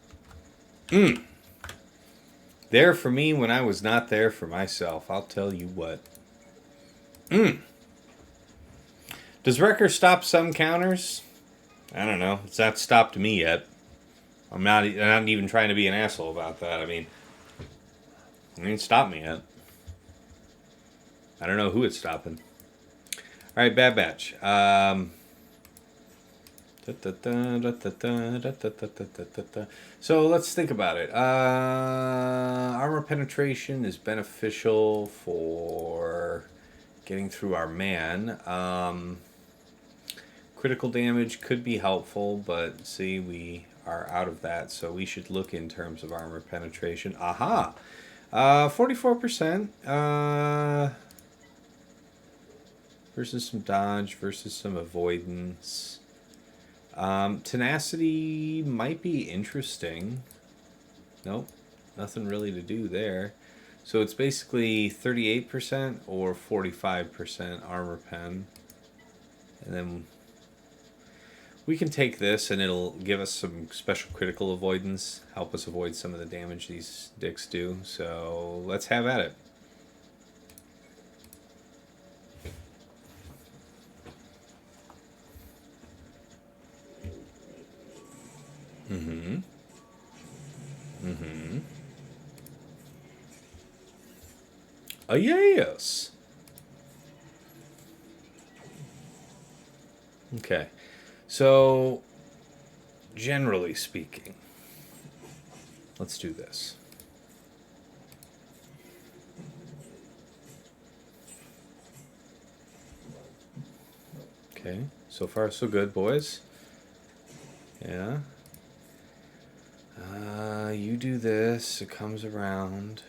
There for me when I was not there for myself. I'll tell you what. Does Wrecker stop some counters? I don't know. It's not stopped me yet. I'm not even trying to be an asshole about that. I mean, it ain't stopped me yet. I don't know who it's stopping. All right, Bad Batch. So let's think about it. Armor penetration is beneficial for getting through our man. Critical damage could be helpful, but see, we are out of that, so we should look in terms of armor penetration. Aha! 44%. Versus some dodge, versus some avoidance. Tenacity might be interesting. Nope, nothing really to do there. So it's basically 38% or 45% armor pen. And then we can take this and it'll give us some special critical avoidance, help us avoid some of the damage these dicks do. So let's have at it. Yes. Okay. So, generally speaking, let's do this. Okay. So far, so good, boys. Yeah. You do this. It comes around.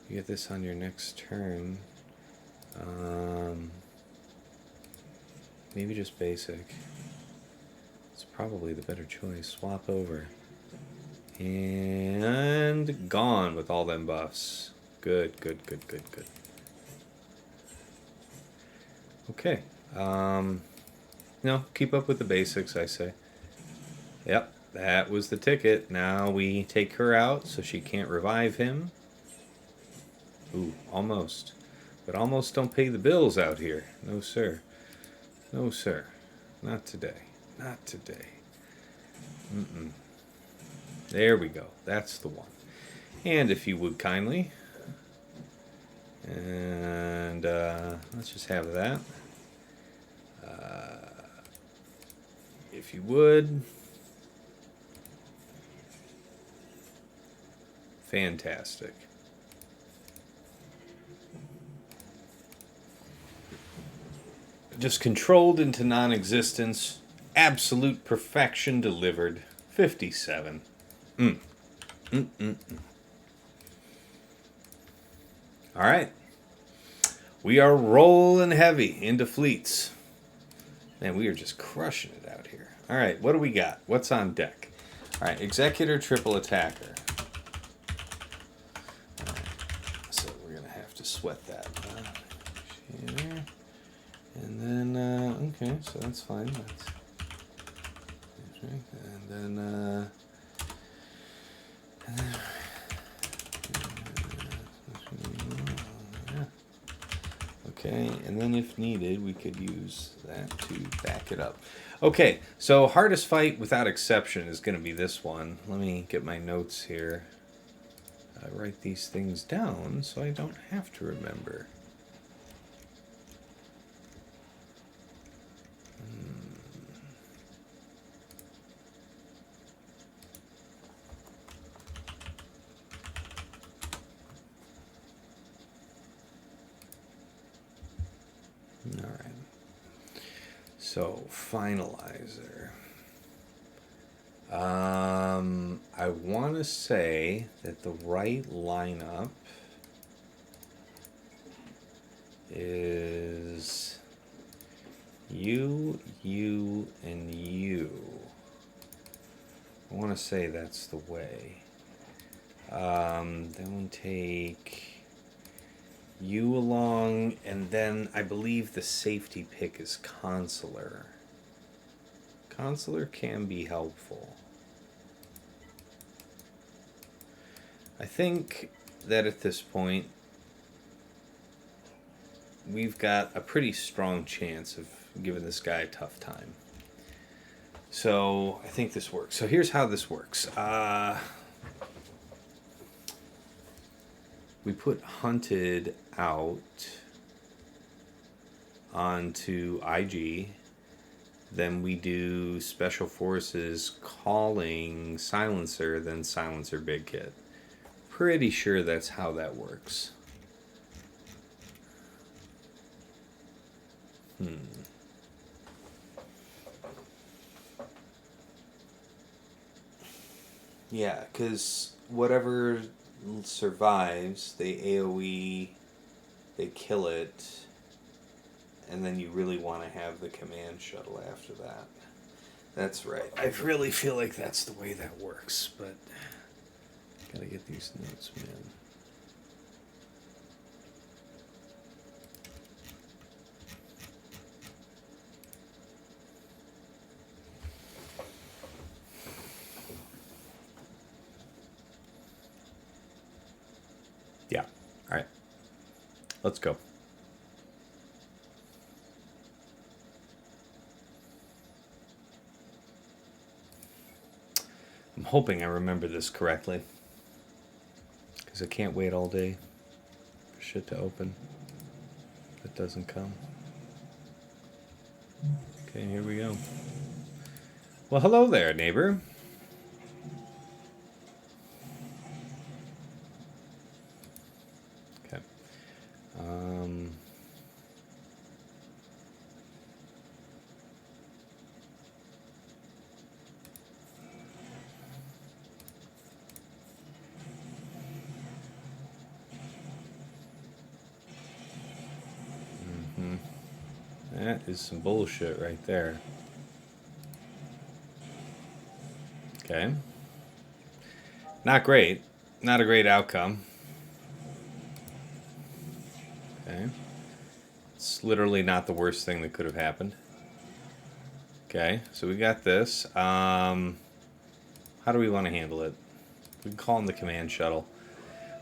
You get this on your next turn. Maybe just basic. It's probably the better choice. Swap over. And gone with all them buffs. Good. Okay. No, keep up with the basics, I say. Yep, that was the ticket. Now we take her out so she can't revive him. Ooh, almost. But almost don't pay the bills out here. No, sir. No, sir. Not today. Not today. There we go. That's the one. And if you would kindly. And let's just have that. If you would. Fantastic. Just controlled into non-existence. Absolute perfection delivered. 57. Alright. We are rolling heavy into fleets. Man, we are just crushing it out here. Alright, what do we got? What's on deck? Alright, Executor, triple attacker. Alright, so we're going to have to sweat that. Here. And then, okay, so that's fine. That's right. And then, okay, and then if needed, we could use that to back it up. Okay, so hardest fight without exception is going to be this one. Let me get my notes here. I write these things down so I don't have to remember. So, Finalizer. I want to say that the right lineup is you, and you. I want to say that's the way. Then we take you along, and then I believe the safety pick is Consular. Consular can be helpful. I think that at this point, we've got a pretty strong chance of giving this guy a tough time. So I think this works. So here's how this works. We put Hunted out onto IG. Then we do Special Forces calling Silencer, then Silencer Big Kit. Pretty sure that's how that works. Yeah, because whatever survives, they AoE, they kill it, and then you really want to have the command shuttle after that. That's right. I really feel like that's the way that works, but gotta get these notes, man. Yeah. All right. Let's go. I'm hoping I remember this correctly, because I can't wait all day for shit to open. That doesn't come. Okay, here we go. Well, hello there, neighbor. Okay. That is some bullshit right there. Okay. Not great. Not a great outcome. Okay. It's literally not the worst thing that could have happened. Okay, so we got this. How do we want to handle it? We can call him the command shuttle.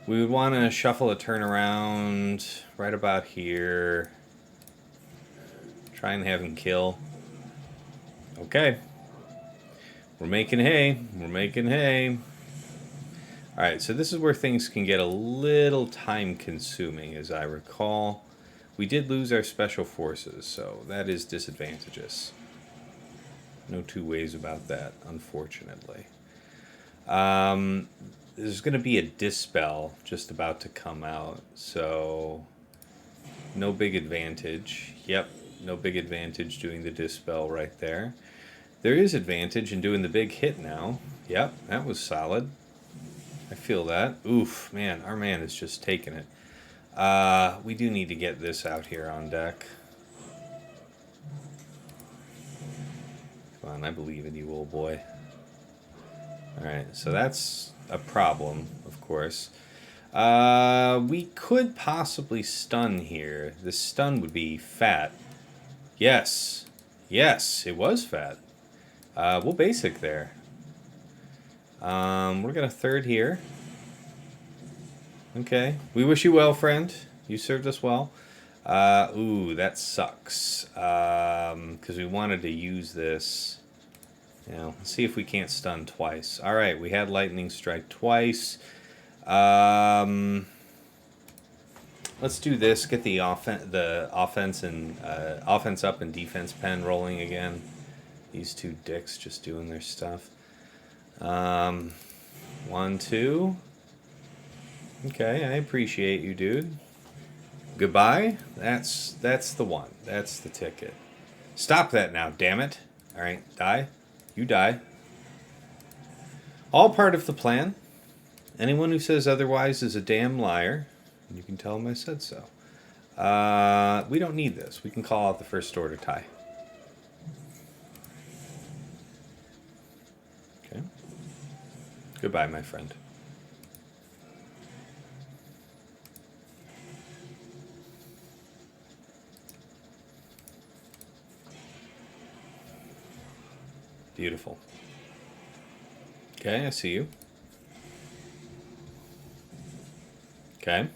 We would want to shuffle a turnaround right about here. Try and have him kill. Okay. We're making hay. We're making hay. Alright, so this is where things can get a little time consuming, as I recall. We did lose our special forces, so that is disadvantageous. No two ways about that, unfortunately. There's going to be a dispel just about to come out, so no big advantage. Yep, no big advantage doing the dispel right there. There is advantage in doing the big hit now. Yep, that was solid. I feel that. Oof, man, our man is just taking it. We do need to get this out here on deck. Come on, I believe in you, old boy. Alright, so that's a problem, of course. We could possibly stun here. The stun would be fat. Yes. Yes, it was fat. We'll basic there. We're gonna third here. Okay. We wish you well, friend. You served us well. Ooh, that sucks. Because we wanted to use this. You know, let's see if we can't stun twice. Alright, we had lightning strike twice. Let's do this. Get the offense and offense up and defense pen rolling again. These two dicks just doing their stuff. 1, 2. Okay, I appreciate you, dude. Goodbye. That's the one. That's the ticket. Stop that now, damn it. Alright, die. You die. All part of the plan. Anyone who says otherwise is a damn liar. You can tell him I said so. We don't need this. We can call out the first order tie. Okay. Goodbye, my friend. Beautiful. Okay, I see you. Okay.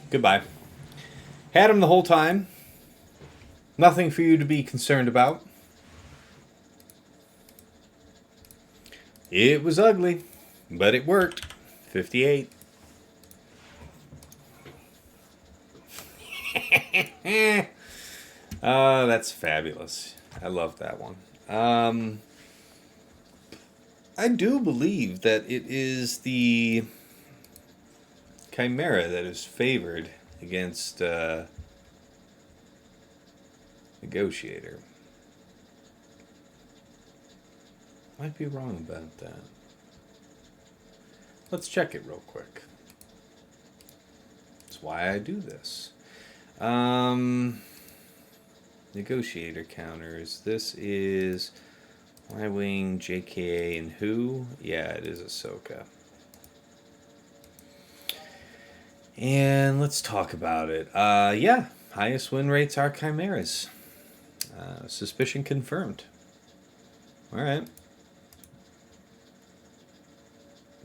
Goodbye. Had him the whole time. Nothing for you to be concerned about. It was ugly, but it worked. 58. That's fabulous. I love that one. I do believe that it is the Chimera that is favored against Negotiator. Might be wrong about that. Let's check it real quick. That's why I do this. Negotiator counters. This is Y-Wing, JKA, and who? Yeah, it is Ahsoka. And let's talk about it. Yeah, highest win rates are Chimeras. Suspicion confirmed. All right.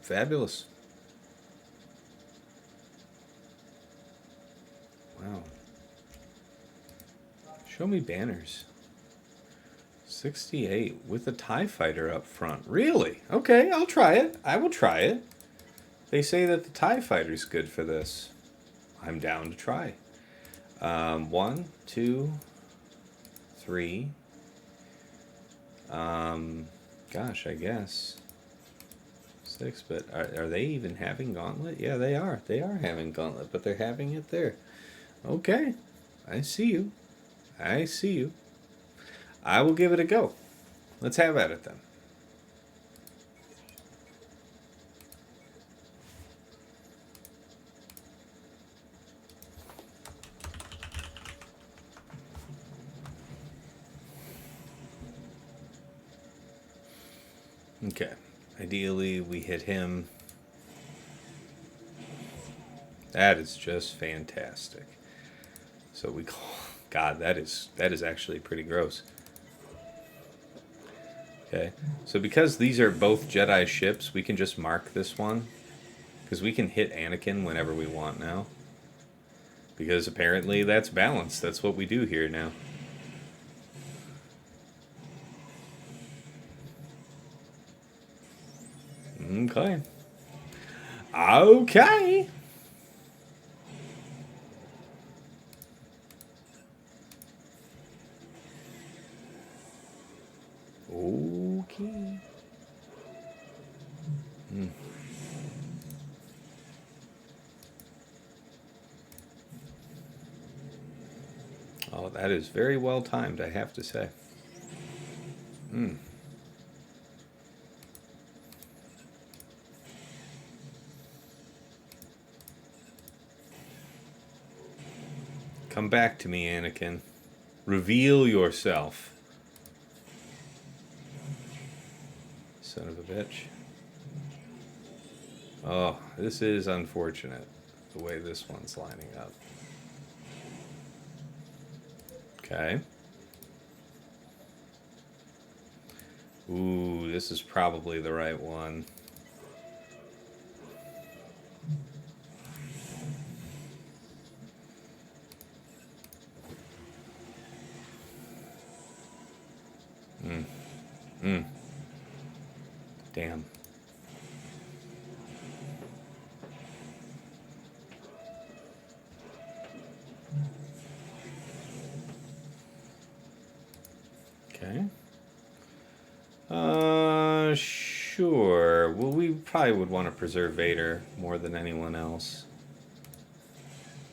Fabulous. Wow. Show me banners. 68 with a TIE fighter up front. Really? Okay, I'll try it. I will try it. They say that the TIE fighter's good for this. I'm down to try. 1, 2, 3. Gosh, I guess 6. But are they even having Gauntlet? Yeah, they are. They are having Gauntlet, but they're having it there. Okay, I see you. I see you. I will give it a go. Let's have at it then. Okay. Ideally, we hit him. That is just fantastic. So we call... God, that is actually pretty gross. Okay. So because these are both Jedi ships, we can just mark this one. Because we can hit Anakin whenever we want now. Because apparently that's balanced. That's what we do here now. Okay. Okay. Okay. Oh, that is very well timed, I have to say. Come back to me, Anakin. Reveal yourself. Son of a bitch. Oh, this is unfortunate, the way this one's lining up. Okay. Ooh, this is probably the right one. Damn. Okay. Sure. Well, we probably would want to preserve Vader more than anyone else.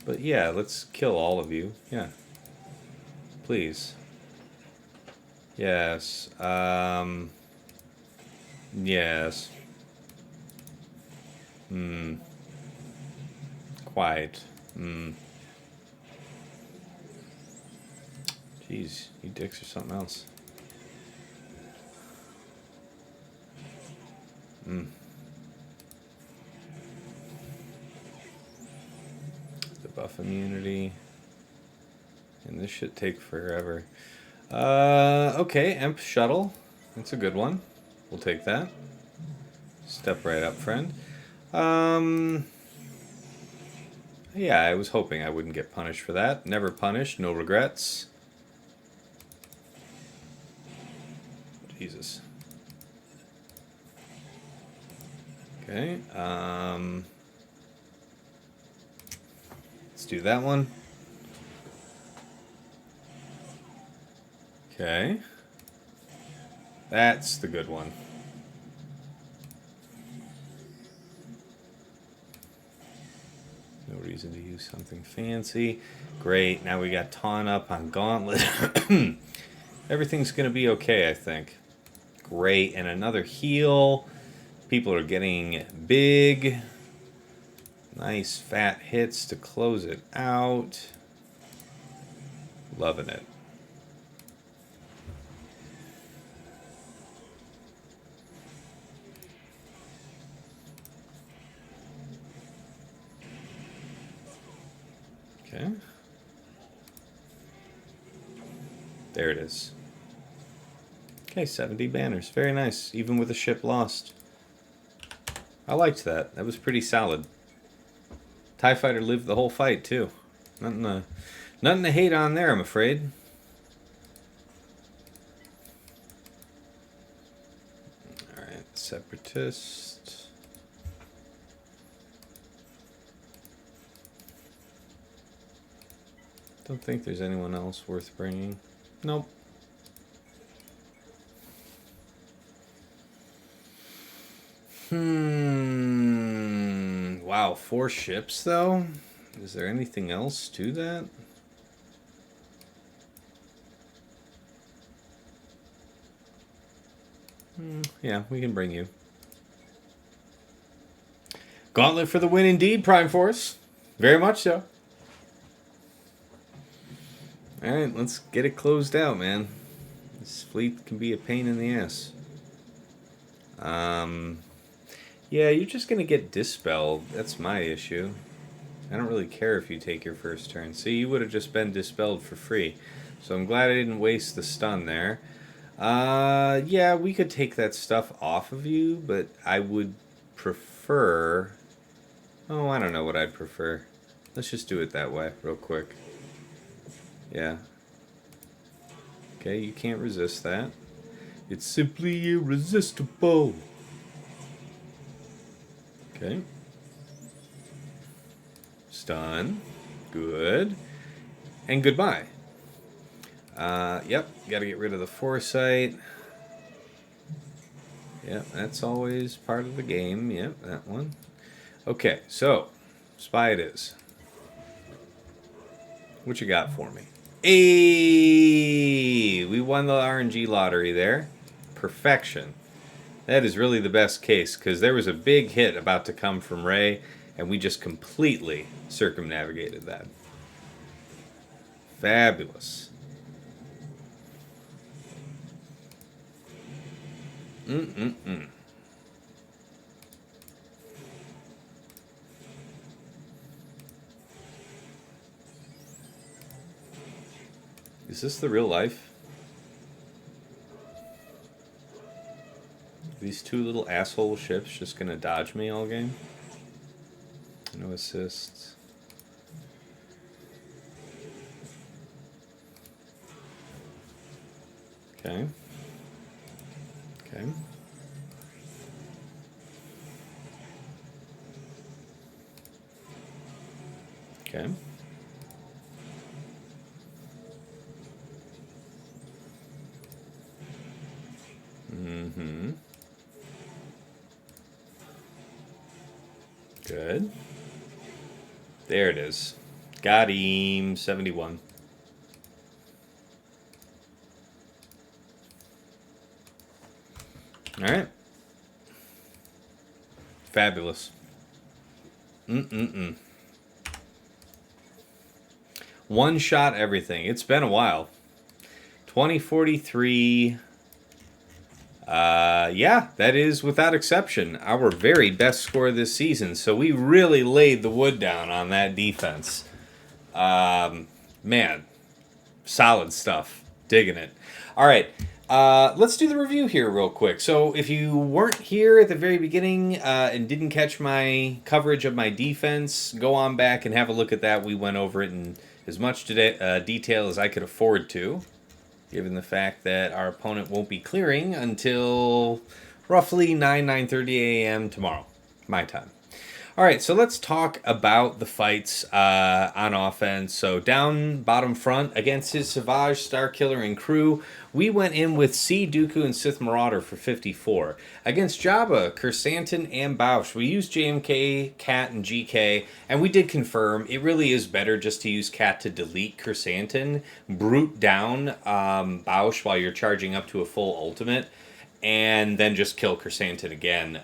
But yeah, let's kill all of you. Yeah. please. Yes. Yes. Quite. Jeez, you dicks or something else. The buff immunity. And this should take forever. Okay, Imp Shuttle. That's a good one. We'll take that. Step right up, friend. Yeah, I was hoping I wouldn't get punished for that. Never punished, no regrets. Jesus. Okay, let's do that one. Okay. That's the good one. No reason to use something fancy. Great, now we got Tawn up on Gauntlet. Everything's going to be okay, I think. Great, and another heal. People are getting big. Nice fat hits to close it out. Loving it. Okay. There it is. Okay, 70 banners. Very nice, even with a ship lost. I liked that. That was pretty solid. TIE Fighter lived the whole fight, too. Nothing to hate on there, I'm afraid. Alright, Separatist. Don't think there's anyone else worth bringing. Nope. Wow, 4 ships, though? Is there anything else to that? Yeah, we can bring you. Gauntlet for the win indeed, Prime Force. Very much so. Alright, let's get it closed out, man. This fleet can be a pain in the ass. Yeah, you're just going to get dispelled. That's my issue. I don't really care if you take your first turn. See, you would have just been dispelled for free. So I'm glad I didn't waste the stun there. Yeah, we could take that stuff off of you, but I would prefer... Oh, I don't know what I'd prefer. Let's just do it that way, real quick. Yeah. Okay, you can't resist that. It's simply irresistible. Okay. Stun. Good. And goodbye. Yep, gotta get rid of the foresight. Yep, that's always part of the game. Yep, that one. Okay, so, spy it is. What you got for me? Hey! We won the RNG lottery there. Perfection. That is really the best case, because there was a big hit about to come from Rey, and we just completely circumnavigated that. Fabulous. Is this the real life? These two little asshole ships just gonna dodge me all game? No assists. Okay. Okay. Okay. Good. There it is. Got him. 71. All right. Fabulous. One shot everything. It's been a while. 2043. Yeah, that is without exception our very best score this season. So we really laid the wood down on that defense. Man, solid stuff. Digging it. All right. Let's do the review here real quick. So if you weren't here at the very beginning and didn't catch my coverage of my defense, go on back and have a look at that. We went over it in as much detail as I could afford to, given the fact that our opponent won't be clearing until roughly 9:30 a.m. tomorrow, my time. All right, so let's talk about the fights on offense. So down bottom front against his Savage, Starkiller, and crew, we went in with C, Dooku, and Sith Marauder for 54. Against Jabba, Kersantin, and Boushh, we used JMK, Cat, and GK, and we did confirm it really is better just to use Cat to delete Kersantin, brute down Boushh while you're charging up to a full ultimate, and then just kill Kersantin again.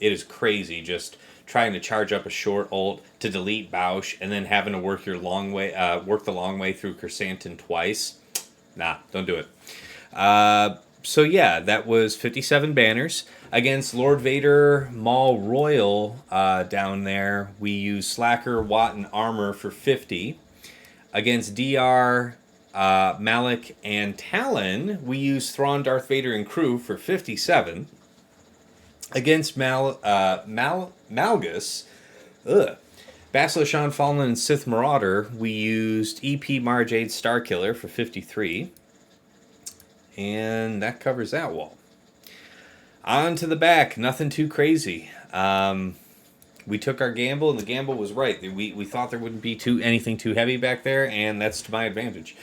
It is crazy just trying to charge up a short ult to delete Boushh and then having to work the long way through Kersantin twice. Nah, don't do it. So yeah, that was 57 banners. Against Lord Vader, Maul Royal down there, we used Slacker, Watt, and Armor for 50. Against DR, Malak, and Talon, we used Thrawn, Darth Vader, and crew for 57. Against Malgus, Bastila, Shan, Fallen, and Sith Marauder, we used EP, MaraJ, Starkiller for 53. And that covers that wall. On to the back, nothing too crazy. We took our gamble, and the gamble was right. We thought there wouldn't be anything too heavy back there, and that's to my advantage.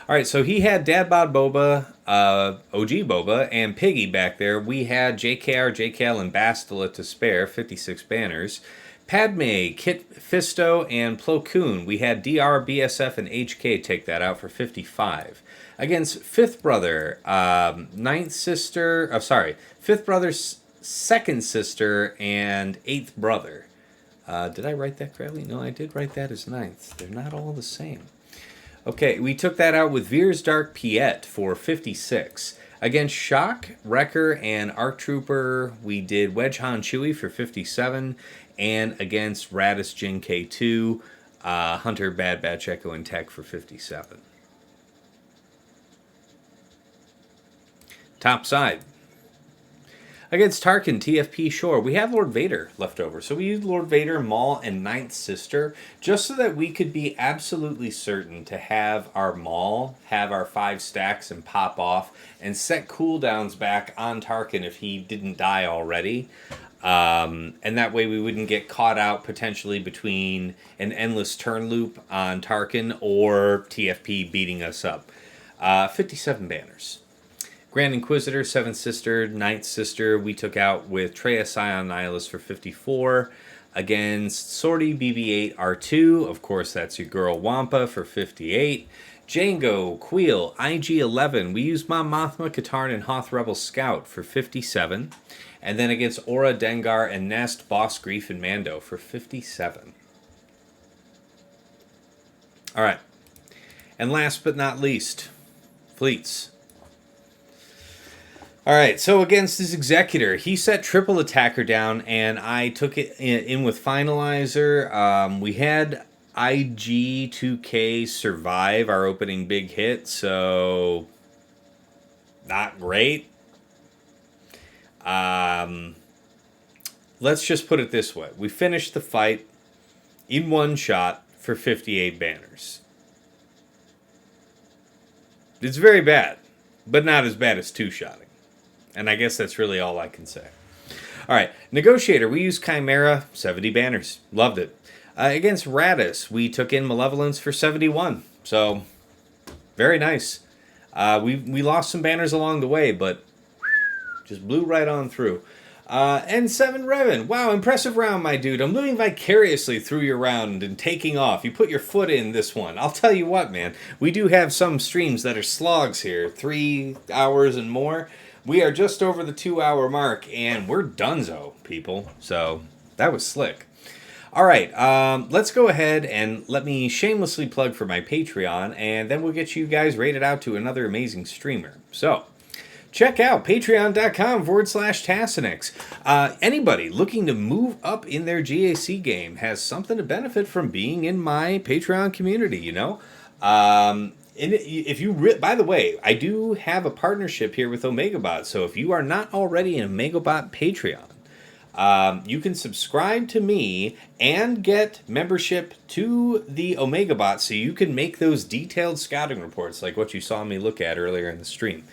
All right, so he had Dadbod Boba, OG Boba, and Piggy back there. We had JKR, JKL, and Bastila to spare, 56 banners. Padme, Kit Fisto, and Plo Koon. We had DR, BSF, and HK take that out for 55. Against Fifth Brother, Fifth Brother's second sister, and Eighth Brother. Did I write that correctly? No, I did write that as ninth. They're not all the same. Okay, we took that out with Veers Dark Piett for 56. Against Shock, Wrecker, and Arc Trooper, we did Wedge Han Chewie for 57. And against Radis Jin K2, Hunter, Bad Batch, Echo, and Tech for 57. Top side. Against Tarkin, TFP Shore, we had Lord Vader left over. So we used Lord Vader, Maul, and Ninth Sister just so that we could be absolutely certain to have our Maul have our 5 stacks and pop off and set cooldowns back on Tarkin if he didn't die already. And that way we wouldn't get caught out potentially between an endless turn loop on Tarkin or TFP beating us up. 57 banners. Grand Inquisitor, Seventh Sister, Ninth Sister, we took out with Traya, Sion, Nihilus for 54. Against Sortie, BB-8, R2, of course that's your girl Wampa for 58. Jango, Kuiil, IG-11, we used Mon Mothma, Katarn, and Hoth Rebel Scout for 57. And then against Aurra, Dengar, and Nest, Bossk, Greef, and Mando for 57. All right. And last but not least, fleets. All right, so against his Executor, he set triple attacker down, and I took it in with Finalizer. We had IG2K survive our opening big hit, so not great. Let's just put it this way. We finished the fight in one shot for 58 banners. It's very bad, but not as bad as two-shotting. And I guess that's really all I can say. All right, Negotiator, we used Chimera, 70 banners. Loved it. Against Radis, we took in Malevolence for 71. So, very nice. We lost some banners along the way, but just blew right on through. N7 Revan, wow, impressive round, my dude. I'm living vicariously through your round and taking off. You put your foot in this one. I'll tell you what, man. We do have some streams that are slogs here, 3 hours and more. We are just over the 2-hour mark, and we're donezo, people. So that was slick. All right, let's go ahead and let me shamelessly plug for my Patreon, and then we'll get you guys rated out to another amazing streamer. So, check out patreon.com/Tassinix. Anybody looking to move up in their GAC game has something to benefit from being in my Patreon community, you know? By the way, I do have a partnership here with OmegaBot, so if you are not already an OmegaBot Patreon, you can subscribe to me and get membership to the OmegaBot so you can make those detailed scouting reports like what you saw me look at earlier in the stream.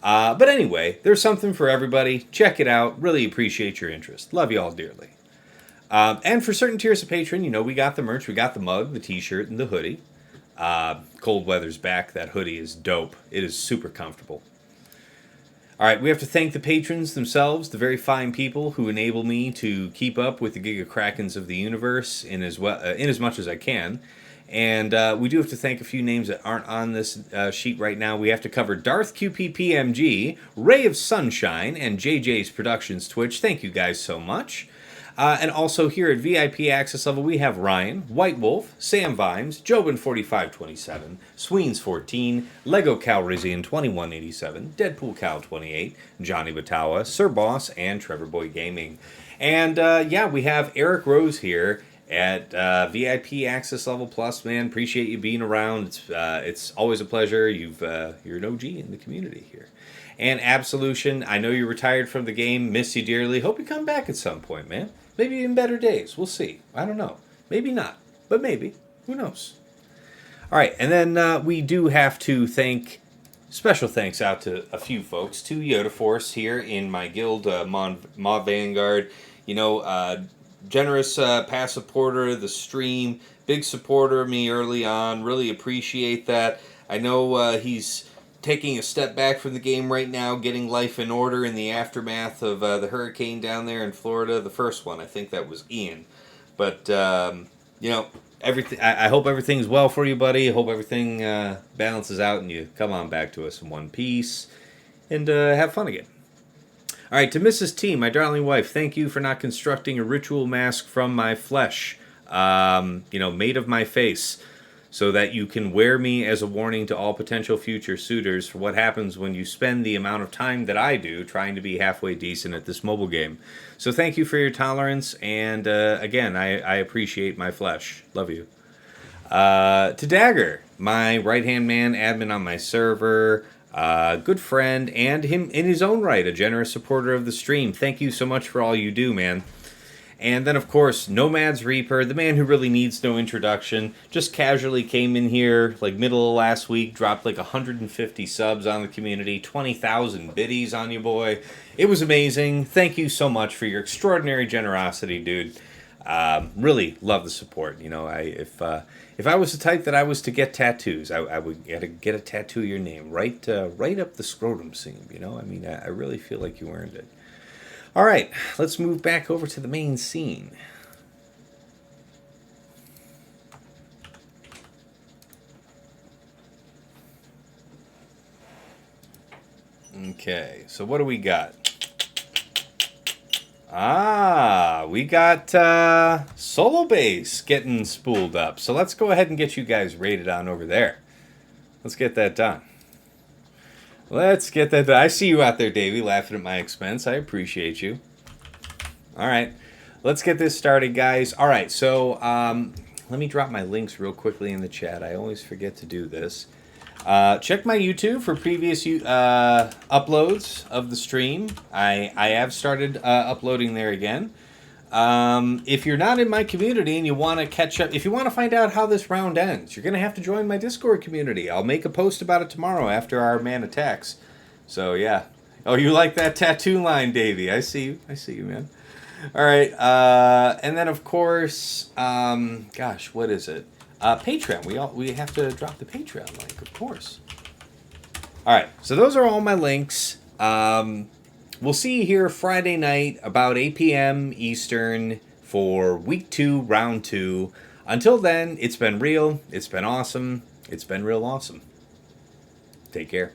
But anyway, there's something for everybody. Check it out. Really appreciate your interest. Love you all dearly. And for certain tiers of patron, you know, we got the merch. We got the mug, the t-shirt, and the hoodie. Cold weather's back. That hoodie is dope. It is super comfortable. All right, we have to thank the patrons themselves, the very fine people who enable me to keep up with the Giga Krakens of the universe in as much as I can. And we do have to thank a few names that aren't on this sheet right now. We have to cover Darth QPPMG, Ray of Sunshine, and JJ's Productions Twitch. Thank you guys so much. And also here at VIP access level, we have Ryan, White Wolf, Sam Vimes, Jobin4527, Sweens14, Lego Calrissian 2187, Deadpool Cal 28, Johnny Batawa, Sir Boss, and Trevor Boy Gaming. And we have Eric Rose here at VIP access level plus. Man, appreciate you being around. It's always a pleasure. You're an OG in the community here. And Absolution, I know you're retired from the game. Miss you dearly. Hope you come back at some point, man. Maybe in better days. We'll see. I don't know. Maybe not. But maybe. Who knows? All right. And then we do have to special thanks out to a few folks. To Yoda Force here in my guild, Ma Vanguard. You know, generous past supporter of the stream. Big supporter of me early on. Really appreciate that. I know he's taking a step back from the game right now, getting life in order in the aftermath of the hurricane down there in Florida. The first one, I think that was Ian. But, you know, everything. I hope everything's well for you, buddy. I hope everything balances out and you come on back to us in one piece and have fun again. All right, to Mrs. T, my darling wife, thank you for not constructing a ritual mask from my flesh, made of my face, so that you can wear me as a warning to all potential future suitors for what happens when you spend the amount of time that I do trying to be halfway decent at this mobile game. So thank you for your tolerance, and again, I appreciate my flesh. Love you. To Dagger, my right-hand man, admin on my server, good friend, and him in his own right, a generous supporter of the stream. Thank you so much for all you do, man. And then, of course, Nomad's Reaper, the man who really needs no introduction, just casually came in here, like, middle of last week, dropped, like, 150 subs on the community, 20,000 biddies on you, boy. It was amazing. Thank you so much for your extraordinary generosity, dude. Really love the support. You know, if I was the type that I was to get tattoos, I would get a tattoo of your name right up the scrotum seam, you know? I mean, I really feel like you earned it. All right, let's move back over to the main scene. Okay, so what do we got? We got Solo Base getting spooled up. So let's go ahead and get you guys rated on over there. Let's get that done. I see you out there, Davey, laughing at my expense. I appreciate you. All right. Let's get this started, guys. All right. So let me drop my links real quickly in the chat. I always forget to do this. Check my YouTube for previous uploads of the stream. I have started uploading there again. If you're not in my community and you want to catch up, if you want to find out how this round ends, you're going to have to join my Discord community. I'll make a post about it tomorrow after our man attacks. So, yeah. Oh, you like that tattoo line, Davey. I see you, man. All right. And then, of course, what is it? Patreon. We have to drop the Patreon link, of course. All right. So those are all my links. We'll see you here Friday night about 8 p.m. Eastern for Week 2, Round 2. Until then, it's been real. It's been awesome. It's been real awesome. Take care.